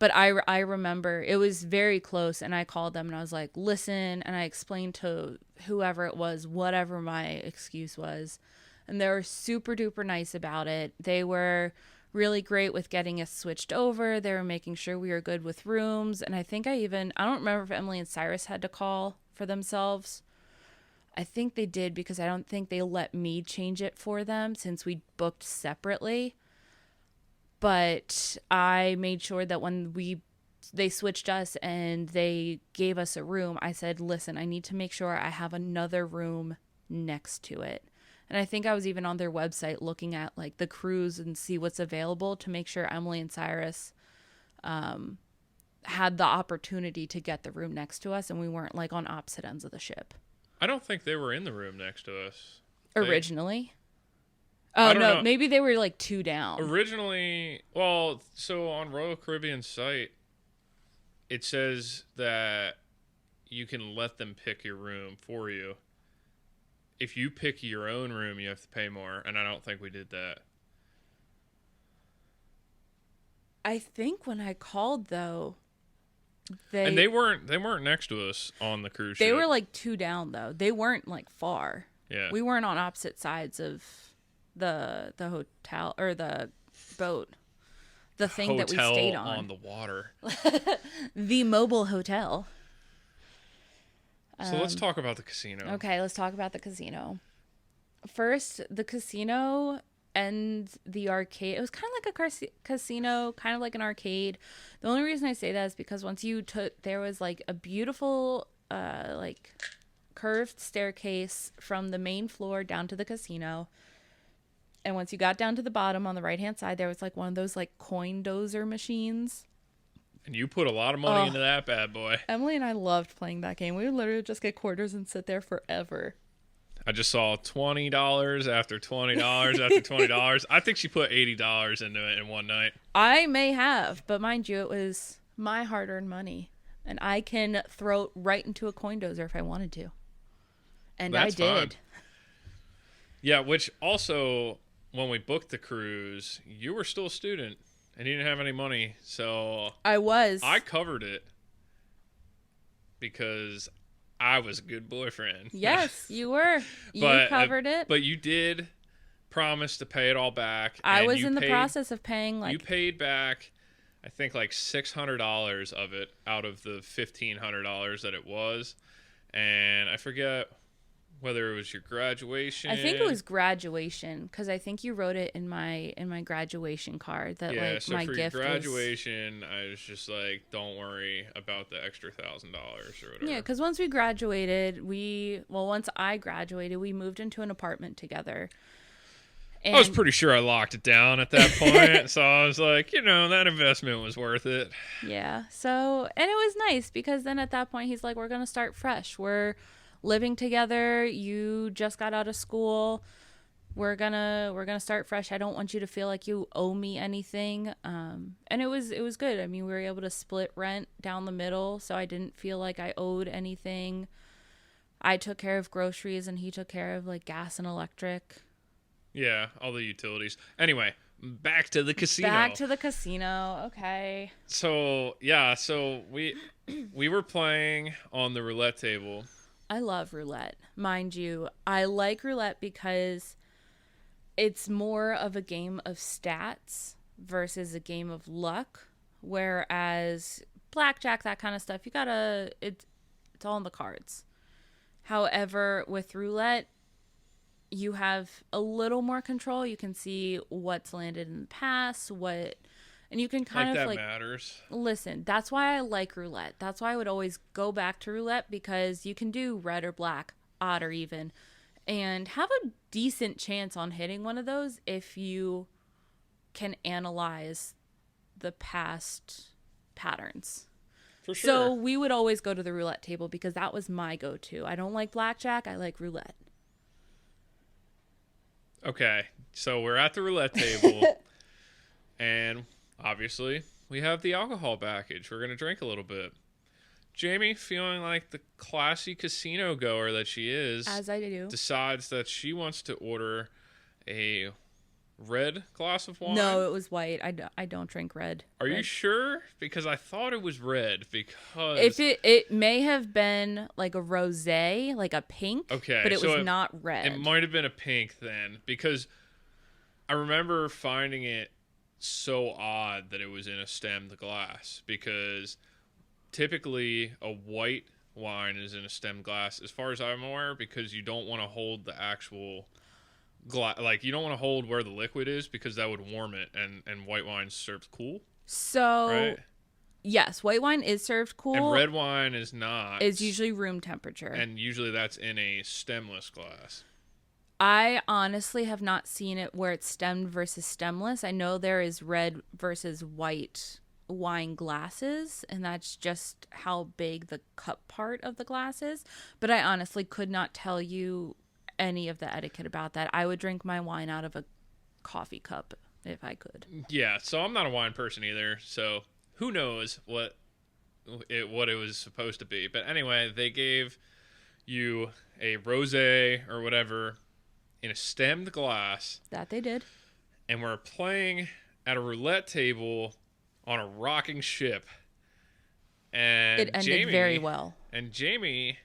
But I remember it was very close, and I called them and I was like, listen, and I explained to whoever it was, whatever my excuse was. And they were super duper nice about it. They were really great with getting us switched over. They were making sure we were good with rooms. And I think I don't remember if Emily and Cyrus had to call for themselves. I think they did, because I don't think they let me change it for them since we booked separately. But I made sure that when they switched us and they gave us a room, I said, listen, I need to make sure I have another room next to it. And I think I was even on their website looking at like the cruise and see what's available to make sure Emily and Cyrus had the opportunity to get the room next to us and we weren't like on opposite ends of the ship.
I don't think they were in the room next to us.
Originally? Oh, no, know. Maybe they were like 2 down.
Originally, well, so on Royal Caribbean's site, it says that you can let them pick your room for you. If you pick your own room, you have to pay more, and I don't think we did that.
I think when I called, though,
they weren't next to us on the cruise ship.
They were like 2 down, though. They weren't like far.
Yeah,
we weren't on opposite sides of the hotel or the boat. The thing that we stayed
on the water.
The mobile hotel.
So let's talk about the casino.
Okay, let's talk about the casino. First, the casino and the arcade. It was kind of like a casino, kind of like an arcade. The only reason I say that is because once you took, there was like a beautiful, like curved staircase from the main floor down to the casino. And once you got down to the bottom on the right-hand side, there was like one of those like coin dozer machines.
And you put a lot of money into that bad boy.
Emily and I loved playing that game. We would literally just get quarters and sit there forever.
I just saw $20 after $20 after $20. I think she put $80 into it in one night.
I may have, but mind you, it was my hard-earned money. And I can throw it right into a coin dozer if I wanted to. And that's I did. Fine.
Yeah, which also, when we booked the cruise, you were still a student. And you didn't have any money, so I covered it because I was a good boyfriend.
Yes, you were. You covered it.
But you did promise to pay it all back.
I was in the process of paying
You paid back, I think, like $600 of it out of the $1,500 that it was. And I forget whether it was your graduation.
I think it was graduation, because I think you wrote it in my graduation card that like
so
my
for
gift
your graduation, I was just like, don't worry about the extra $1,000 or whatever.
Yeah, because once we graduated, once I graduated, we moved into an apartment together. And I
was pretty sure I locked it down at that point, so I was like, that investment was worth it.
Yeah. So, and it was nice because then at that point he's like, we're gonna start fresh. We're living together. You just got out of school. We're gonna start fresh. I don't want you to feel like you owe me anything. And it was good. I mean, we were able to split rent down the middle, so I didn't feel like I owed anything. I took care of groceries and he took care of like gas and electric.
Yeah, all the utilities. Anyway, back to the casino.
Okay.
So we were playing on the roulette table.
I love roulette. Mind you, I like roulette because it's more of a game of stats versus a game of luck. Whereas blackjack, that kind of stuff, you gotta, it's all in the cards. However, with roulette, you have a little more control. You can see what's landed in the past, and you can kind
Like
of
that
like
matters.
listen. That's why I like roulette. That's why I would always go back to roulette, because you can do red or black, odd or even, and have a decent chance on hitting one of those if you can analyze the past patterns.
For
So
sure.
we would always go to the roulette table because that was my go-to. I don't like blackjack. I like roulette.
Okay, so we're at the roulette table, and obviously we have the alcohol package. We're going to drink a little bit. Jamie, feeling like the classy casino goer that she is,
As I do.
decides that she wants to order a red glass of wine.
No, it was white. I don't drink red.
Are you
Red.
sure? Because I thought it was red. Because
If it may have been like a rosé, like a pink,
okay,
but it
so
was not red.
It might have been a pink then, because I remember finding it so odd that it was in a stemmed glass, because typically a white wine is in a stemmed glass as far as I'm aware, because you don't want to hold the actual glass, like you don't want to hold where the liquid is, because that would warm it, and white wine's served cool,
So
right?
yes, white wine is served cool.
And red wine is not.
Is usually room temperature.
And usually that's in a stemless glass.
I honestly have not seen it where it's stemmed versus stemless. I know there is red versus white wine glasses, and that's just how big the cup part of the glass is. But I honestly could not tell you any of the etiquette about that. I would drink my wine out of a coffee cup if I could.
Yeah, so I'm not a wine person either, so who knows what it was supposed to be. But anyway, they gave you a rosé or whatever in a stemmed glass,
That they did.
and we're playing at a roulette table on a rocking ship. And
It ended very well.
And Jamie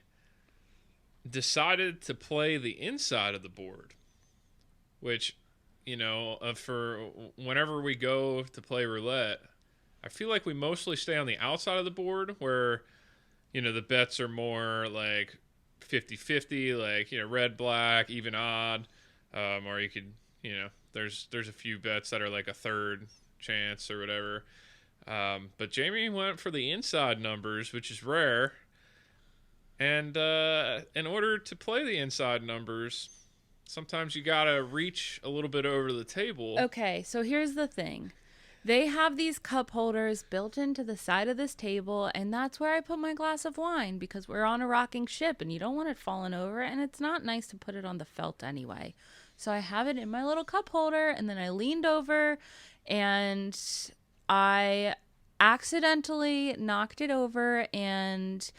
decided to play the inside of the board, which, for whenever we go to play roulette, I feel like we mostly stay on the outside of the board where, the bets are more like 50-50, like, red, black, even, odd. Or you could, there's a few bets that are like a third chance or whatever. But Jamie went for the inside numbers, which is rare. And in order to play the inside numbers, sometimes you gotta reach a little bit over the table.
Okay, so here's the thing. They have these cup holders built into the side of this table, and that's where I put my glass of wine because we're on a rocking ship and you don't want it falling over, and it's not nice to put it on the felt anyway. So I have it in my little cup holder, and then I leaned over and I accidentally knocked it over, and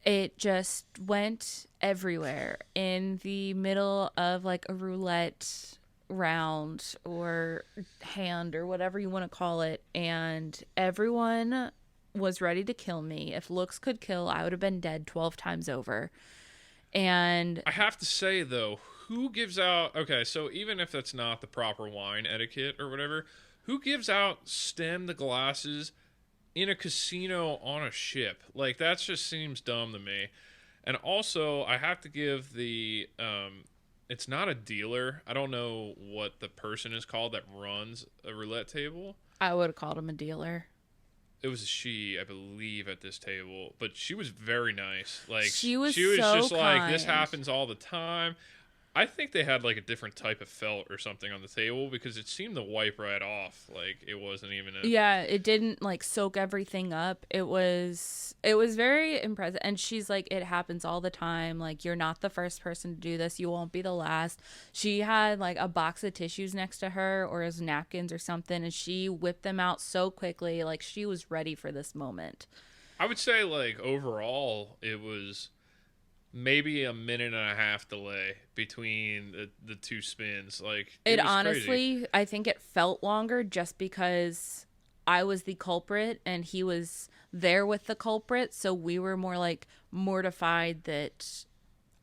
it just went everywhere in the middle of like a roulette round or hand or whatever you want to call it, and everyone was ready to kill me. If looks could kill, I would have been dead 12 times over. And
I have to say, though, who gives out... Okay, so even if that's not the proper wine etiquette or whatever, who gives out stemmed glasses in a casino on a ship? Like, that just seems dumb to me. And also, I have to give the... it's not a dealer. I don't know what the person is called that runs a roulette table.
I would have called him a dealer.
It was a she, I believe, at this table, but she was very nice. Like
She was
so
so
just like, this
kind.
happens all the time. I think they had like a different type of felt or something on the table, because it seemed to wipe right off. Like it wasn't even a...
Yeah, it didn't like soak everything up. It was very impressive. And she's like, it happens all the time. Like, you're not the first person to do this. You won't be the last. She had like a box of tissues next to her or as napkins or something, and she whipped them out so quickly. Like, she was ready for this moment.
I would say, like, overall, it was maybe a minute and a half delay between the two spins. Like,
It
was
honestly,
crazy.
I think it felt longer just because I was the culprit and he was there with the culprit. So we were more like mortified that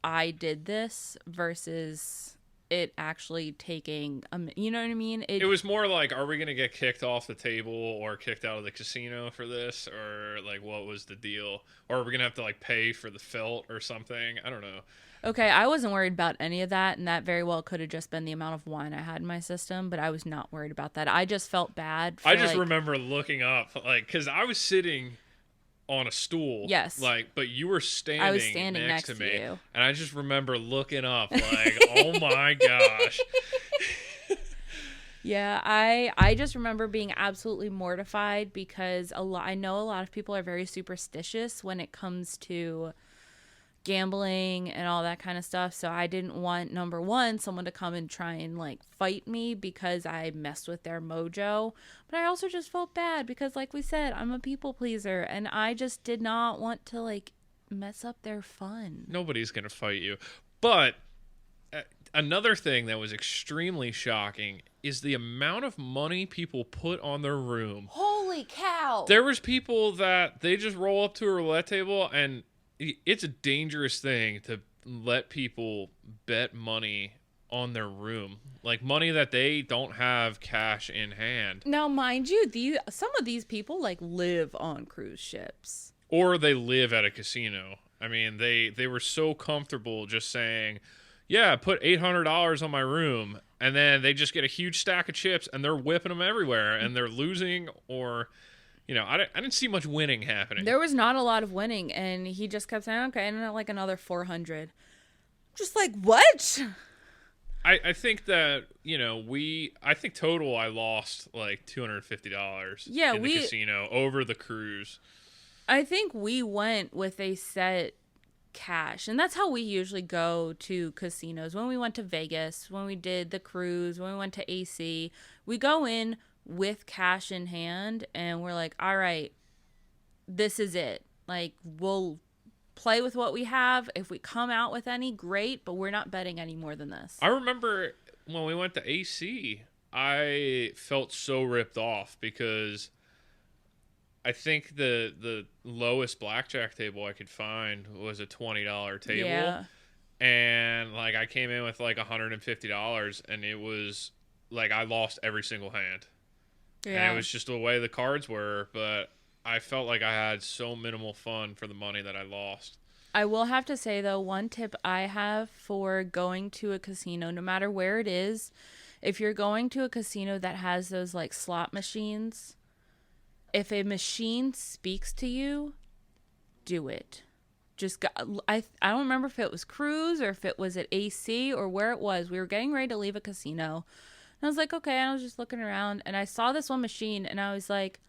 I did this versus it actually taking, you know what I mean?
It was more like, are we going to get kicked off the table or kicked out of the casino for this? Or, like, what was the deal? Or are we going to have to, like, pay for the felt or something? I don't know.
Okay, I wasn't worried about any of that, and that very well could have just been the amount of wine I had in my system, but I was not worried about that. I just felt bad.
I just remember looking up, like, because I was sitting on a stool.
Yes.
Like, but you were standing,
I was standing next
to me.
you.
And I just remember looking up, like, oh my gosh.
Yeah, I just remember being absolutely mortified because I know a lot of people are very superstitious when it comes to gambling and all that kind of stuff. So I didn't want, number one, someone to come and try and like fight me because I messed with their mojo. But I also just felt bad because, like we said, I'm a people pleaser and I just did not want to like mess up their fun.
Nobody's going to fight you. But another thing that was extremely shocking is the amount of money people put on their room.
Holy cow.
There was people that they just roll up to a roulette table, and it's a dangerous thing to let people bet money on their room, like money that they don't have cash in hand.
Now, mind you, some of these people like live on cruise ships,
or they live at a casino. I mean, they were so comfortable just saying, yeah, put $800 on my room, and then they just get a huge stack of chips and they're whipping them everywhere and they're losing, or you know, I didn't see much winning happening.
There was not a lot of winning, and he just kept saying, okay, and then like another 400. Just like, what?
I think that, you know, I think total I lost like $250 in the casino over the cruise.
I think we went with a set cash, and that's how we usually go to casinos. When we went to Vegas, when we did the cruise, when we went to AC, we go in with cash in hand and we're like, all right, this is it. Like, we'll play with what we have. If we come out with any, great, but we're not betting any more than this.
I remember when we went to AC, I felt so ripped off because I think the lowest blackjack table I could find was a $20 table.
Yeah.
And like I came in with like $150 and it was like I lost every single hand. Yeah. And it was just the way the cards were, but I felt like I had so minimal fun for the money that I lost.
I will have to say, though, one tip I have for going to a casino, no matter where it is, if you're going to a casino that has those like slot machines, if a machine speaks to you, do it. I don't remember if it was cruise or if it was at AC or where it was. We were getting ready to leave a casino. And I was like, okay, and I was just looking around and I saw this one machine and I was like,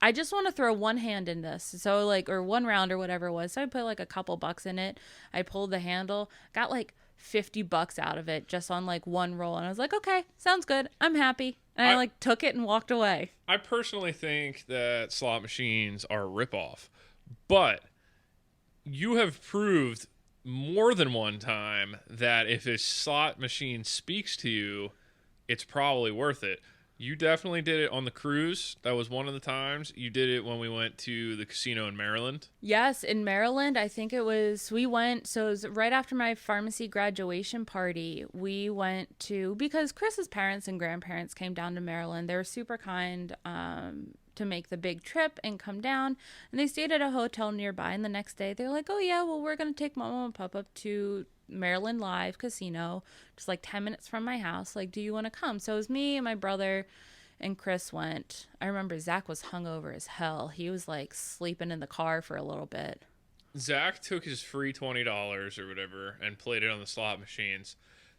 I just want to throw one hand in this. So like, or one round or whatever it was. So I put like a couple bucks in it. I pulled the handle, got like $50 out of it just on like one roll. And I was like, okay, sounds good. I'm happy. And I like took it and walked away.
I personally think that slot machines are a ripoff, but you have proved more than one time that if a slot machine speaks to you, it's probably worth it. You definitely did it on the cruise. That was one of the times. You did it when we went to the casino in Maryland.
Yes, in Maryland, I think it was, we went, so it was right after my pharmacy graduation party, we went to, because Chris's parents and grandparents came down to Maryland. They were super kind to make the big trip and come down, and they stayed at a hotel nearby, and the next day they're like, oh yeah, well, we're going to take Mama and Papa to Maryland Live Casino, just like 10 minutes from my house. Like, do you want to come? So it was me and my brother and Chris went. I remember Zach was hungover as hell. He was like sleeping in the car for a little bit.
Zach took his free $20 or whatever and played it on the slot machines.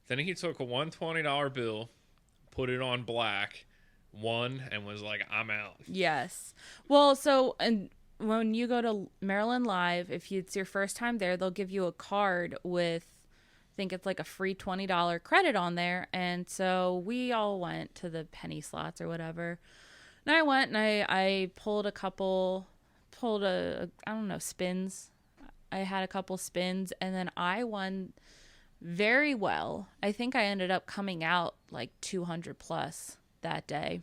Then he took a $120 bill, put it on black, won, and was like, I'm out.
Yes. Well, so, and when you go to Maryland Live, if it's your first time there, they'll give you a card with, I think it's like a free $20 credit on there. And so we all went to the penny slots or whatever. And I went and I pulled I don't know, spins. I had a couple spins and then I won very well. I think I ended up coming out like 200 plus that day.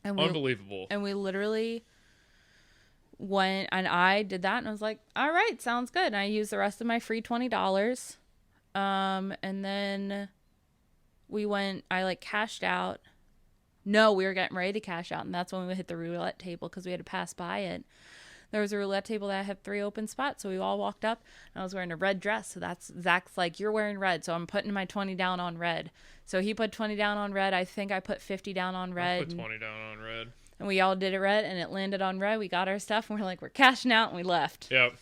And
Unbelievable.
And we literally went, and I did that, and I was like, all right, sounds good. And I used the rest of my free $20. And then I like cashed out. No, we were getting ready to cash out, and that's when we hit the roulette table because we had to pass by it. There was a roulette table that had 3 open spots, so we all walked up, and I was wearing a red dress. So that's Zach's like, you're wearing red, so I'm putting my 20 down on red. So he put 20 down on red. I think I put 50 down on red.
I put 20 down on red.
And we all did it red, and it landed on red. We got our stuff, and we're like, we're cashing out, and we left.
Yep.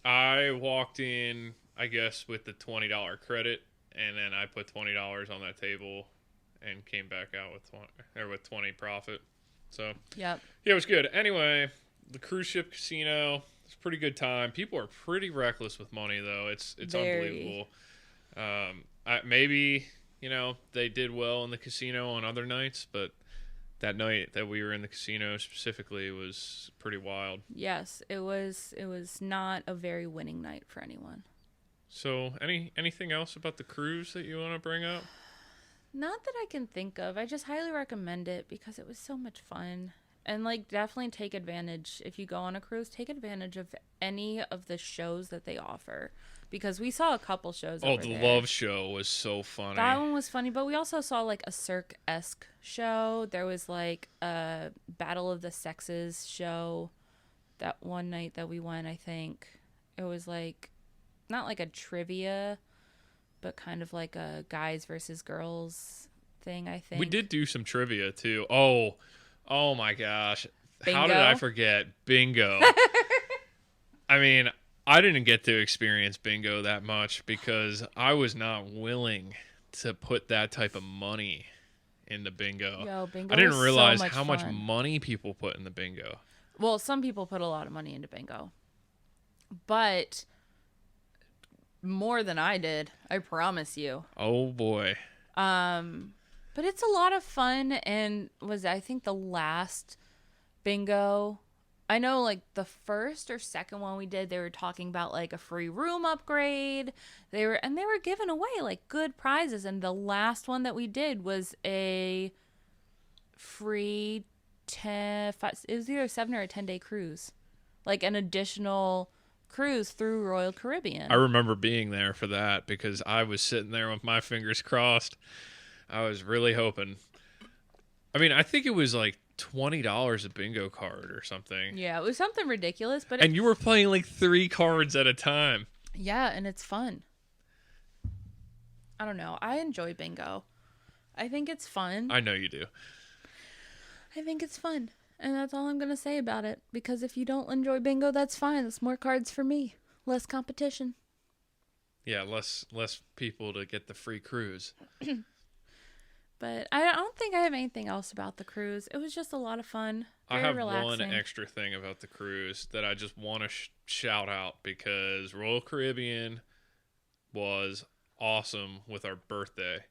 I walked in, I guess, with the $20 credit, and then I put $20 on that table and came back out with 20 profit. So,
yep.
Yeah, it was good. Anyway, the cruise ship casino, it's a pretty good time. People are pretty reckless with money, though. It's
Very.
Unbelievable. Maybe, they did well in the casino on other nights, but that night that we were in the casino specifically was pretty wild.
Yes, it was not a very winning night for anyone.
So, anything else about the cruise that you want to bring up?
Not that I can think of. I just highly recommend it because it was so much fun. And like definitely take advantage if you go on a cruise, take advantage of any of the shows that they offer. Because we saw a couple shows.
Oh, the Love Show was so funny.
That one was funny, but we also saw like a Cirque-esque show. There was like a Battle of the Sexes show that one night that we went, I think. It was like not like a trivia, but kind of like a guys versus girls thing, I think.
We did do some trivia too. Oh my gosh.
Bingo?
How did I forget? Bingo. I mean, I didn't get to experience bingo that much because I was not willing to put that type of money into bingo.
Yo, bingo
I didn't
was
realize
so much
how much
fun.
money people put in the bingo.
Well, some people put a lot of money into bingo. But more than I did, I promise you.
Oh boy.
But it's a lot of fun, and I think the last bingo, I know like the first or second one we did, they were talking about like a free room upgrade. They were giving away like good prizes, and the last one that we did was a free it was either a 7 or a 10-day cruise, like an additional cruise through Royal Caribbean.
I remember being there for that because I was sitting there with my fingers crossed. I was really hoping. I mean, I think it was like $20 a bingo card or something.
Yeah, it was something ridiculous, but
and you were playing like 3 cards at a time.
Yeah, and it's fun. I don't know. I enjoy bingo. I think it's fun.
I know you do.
I think it's fun. And that's all I'm going to say about it. Because if you don't enjoy bingo, that's fine. It's more cards for me. Less competition.
Yeah, less people to get the free cruise.
But I don't think I have anything else about the cruise. It was just a lot of fun. Very
I have
relaxing.
one extra thing about the cruise that I just want to shout out because Royal Caribbean was awesome with our birthday.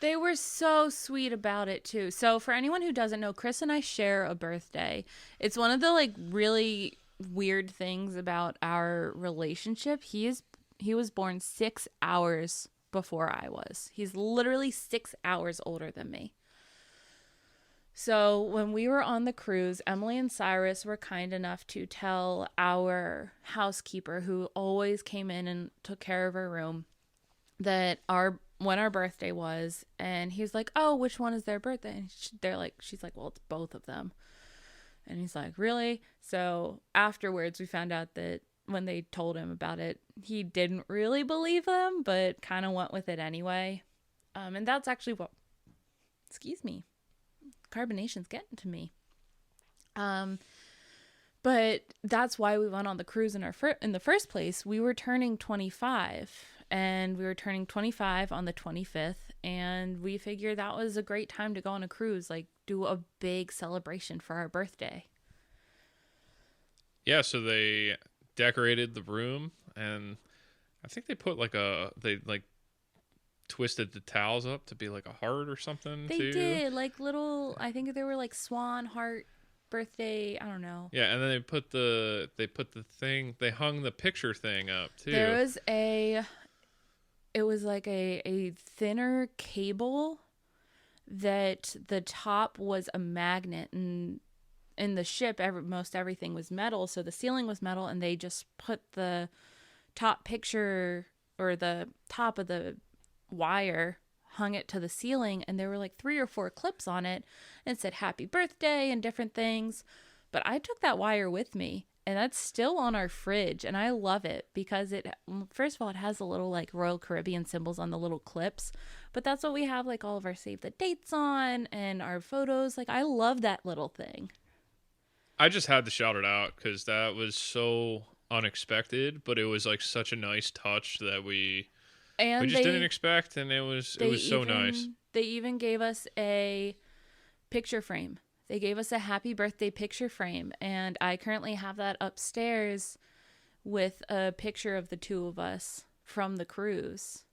They were so sweet about it too. So for anyone who doesn't know, Chris and I share a birthday. It's one of the like really weird things about our relationship. He was born 6 hours before I was. He's literally 6 hours older than me. So when we were on the cruise, Emily and Cyrus were kind enough to tell our housekeeper, who always came in and took care of our room, that when our birthday was, and he was like, "Oh, which one is their birthday?" And she's like, "Well, it's both of them." And he's like, "Really?" So afterwards, we found out that when they told him about it, he didn't really believe them, but kind of went with it anyway. And that's actually what, excuse me, carbonation's getting to me. But that's why we went on the cruise in the first place. We were turning 25, and we were turning 25 on the 25th, and we figured that was a great time to go on a cruise, like do a big celebration for our birthday.
Yeah, so they decorated the room, and I think they put they twisted the towels up to be like a heart or something.
They did like little, I think they were like swan heart birthday, I don't know.
Yeah, and then they hung the picture thing up too.
It was like a thinner cable that the top was a magnet, and in the ship most everything was metal, so the ceiling was metal, and they just put the top picture or the top of the wire hung it to the ceiling, and there were like 3 or 4 clips on it and said happy birthday and different things. But I took that wire with me, and that's still on our fridge, and I love it because it, first of all, it has a little like Royal Caribbean symbols on the little clips, but that's what we have like all of our save the dates on and our photos. Like, I love that little thing.
I just had to shout it out because that was so unexpected, but it was like such a nice touch that we just didn't expect, and it was so nice.
They even gave us a picture frame. They gave us a happy birthday picture frame, and I currently have that upstairs with a picture of the two of us from the cruise.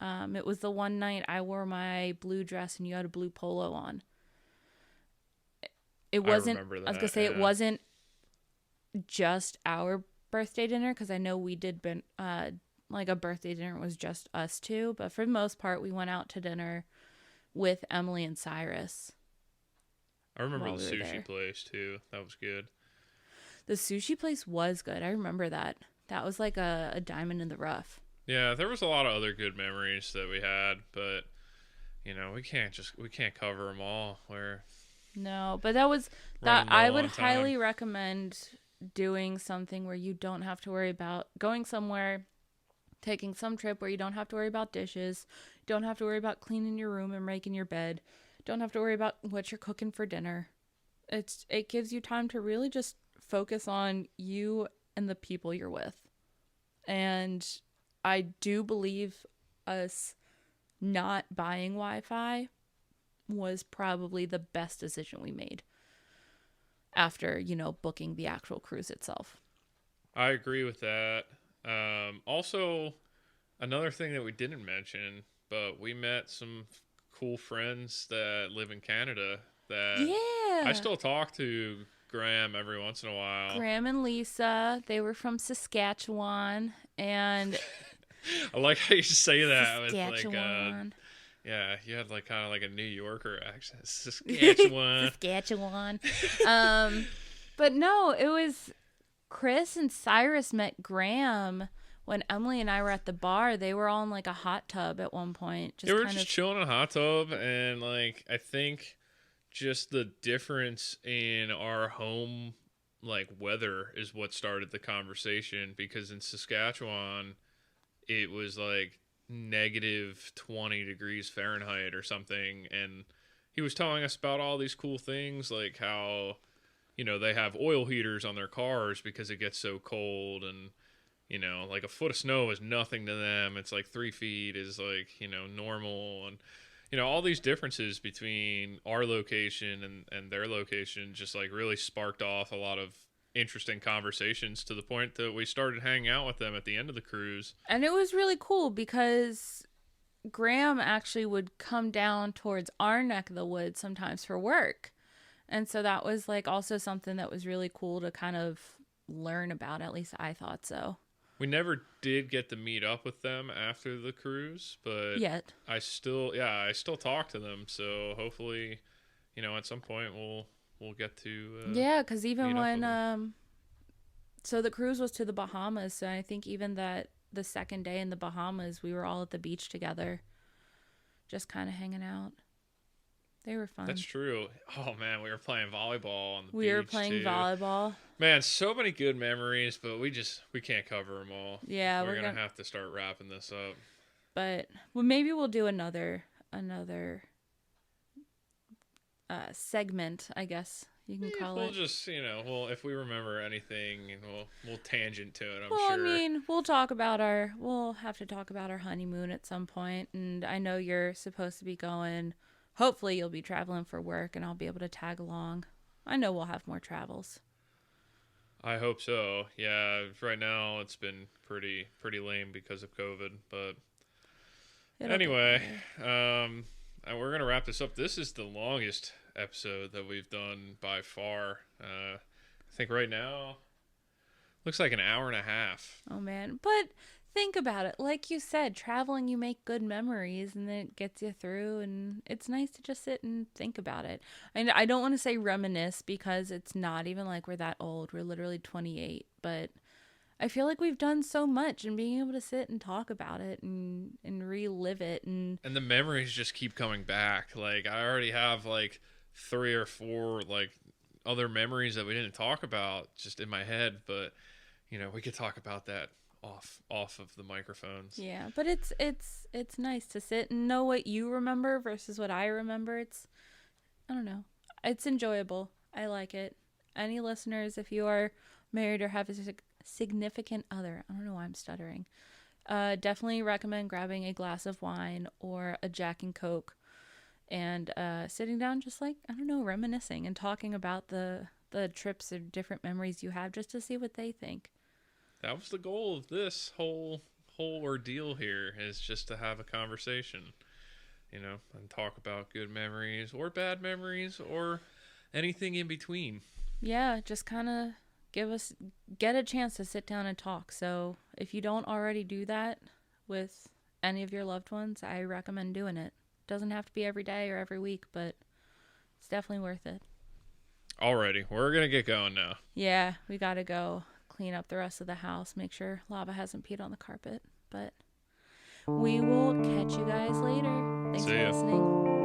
It was the one night I wore my blue dress and you had a blue polo on. It wasn't, I was going to say, it wasn't just our birthday dinner, because I know we did, like a birthday dinner was just us two, but for the most part, we went out to dinner with Emily and Cyrus.
I remember the sushi place too. That was good.
The sushi place was good. I remember that. That was like a diamond in the rough.
Yeah, there was a lot of other good memories that we had, but you know, we can't cover them all.
No, but that was that. I would highly recommend doing something where you don't have to worry about going somewhere, taking some trip where you don't have to worry about dishes, don't have to worry about cleaning your room and making your bed, don't have to worry about what you're cooking for dinner. It gives you time to really just focus on you and the people you're with. And I do believe us not buying Wi-Fi was probably the best decision we made after, booking the actual cruise itself.
I agree with that. Also, another thing that we didn't mention, but we met some cool friends that live in Canada that I still talk to. Graham every once in a while.
Graham and Lisa, they were from Saskatchewan, and
I like how you say that.
Saskatchewan.
Yeah, you had like kind of like a New Yorker accent. Saskatchewan.
Saskatchewan. But no, it was Chris and Cyrus met Graham when Emily and I were at the bar. They were all in like a hot tub at one point.
They were just chilling in a hot tub, and like I think just the difference in our home like weather is what started the conversation, because in Saskatchewan it was like negative 20 degrees Fahrenheit or something, and he was telling us about all these cool things, like how they have oil heaters on their cars because it gets so cold, and like a foot of snow is nothing to them. It's like 3 feet is like normal, and all these differences between our location and their location just like really sparked off a lot of interesting conversations, to the point that we started hanging out with them at the end of the cruise.
And it was really cool because Graham actually would come down towards our neck of the woods sometimes for work. And so that was like also something that was really cool to kind of learn about. At least I thought so.
We never did get to meet up with them after the cruise, but
yet
I still talk to them. So hopefully, at some point we'll get to
because even when so the cruise was to the Bahamas, so I think even that the second day in the Bahamas, we were all at the beach together, just kind of hanging out. They were fun.
That's true. Oh man, we were playing volleyball on the beach.
We were playing volleyball.
Man, so many good memories, but we can't cover them all.
Yeah,
we're gonna have to start wrapping this up.
But maybe we'll do another segment, I guess you can call it.
We'll just if we remember anything, we'll tangent to it. I'm
sure.
I
mean, we'll have to talk about our honeymoon at some point, and I know you're supposed to be going. Hopefully you'll be traveling for work and I'll be able to tag along. I know we'll have more travels.
I hope so. Yeah, right now it's been pretty lame because of COVID, but anyway, we're going to wrap this up. This is the longest episode that we've done by far. I think right now looks like an hour and a half.
Oh man, but think about it. Like you said, traveling, you make good memories and then it gets you through, and it's nice to just sit and think about it. And I don't want to say reminisce because it's not even like we're that old. We're literally 28, but I feel like we've done so much, and being able to sit and talk about it and relive it. And
And the memories just keep coming back. Like I already have like 3 or 4 like other memories that we didn't talk about just in my head, but we could talk about that off of the microphones.
yeah, but it's nice to sit and know what you remember versus what I remember. I don't know. It's enjoyable. I like it. Any listeners, if you are married or have a significant other, I don't know why I'm stuttering. Definitely recommend grabbing a glass of wine or a Jack and Coke and sitting down, just like, I don't know, reminiscing and talking about the trips or different memories you have, just to see what they think.
That was the goal of this whole ordeal here, is just to have a conversation, and talk about good memories or bad memories or anything in between.
Yeah, just kind of get a chance to sit down and talk. So if you don't already do that with any of your loved ones, I recommend doing it. Doesn't have to be every day or every week, but it's definitely worth it.
Alrighty, we're gonna get going now.
Yeah, we gotta go clean up the rest of the house, make sure Lava hasn't peed on the carpet. But we will catch you guys later. Thanks
See
for
ya.
listening.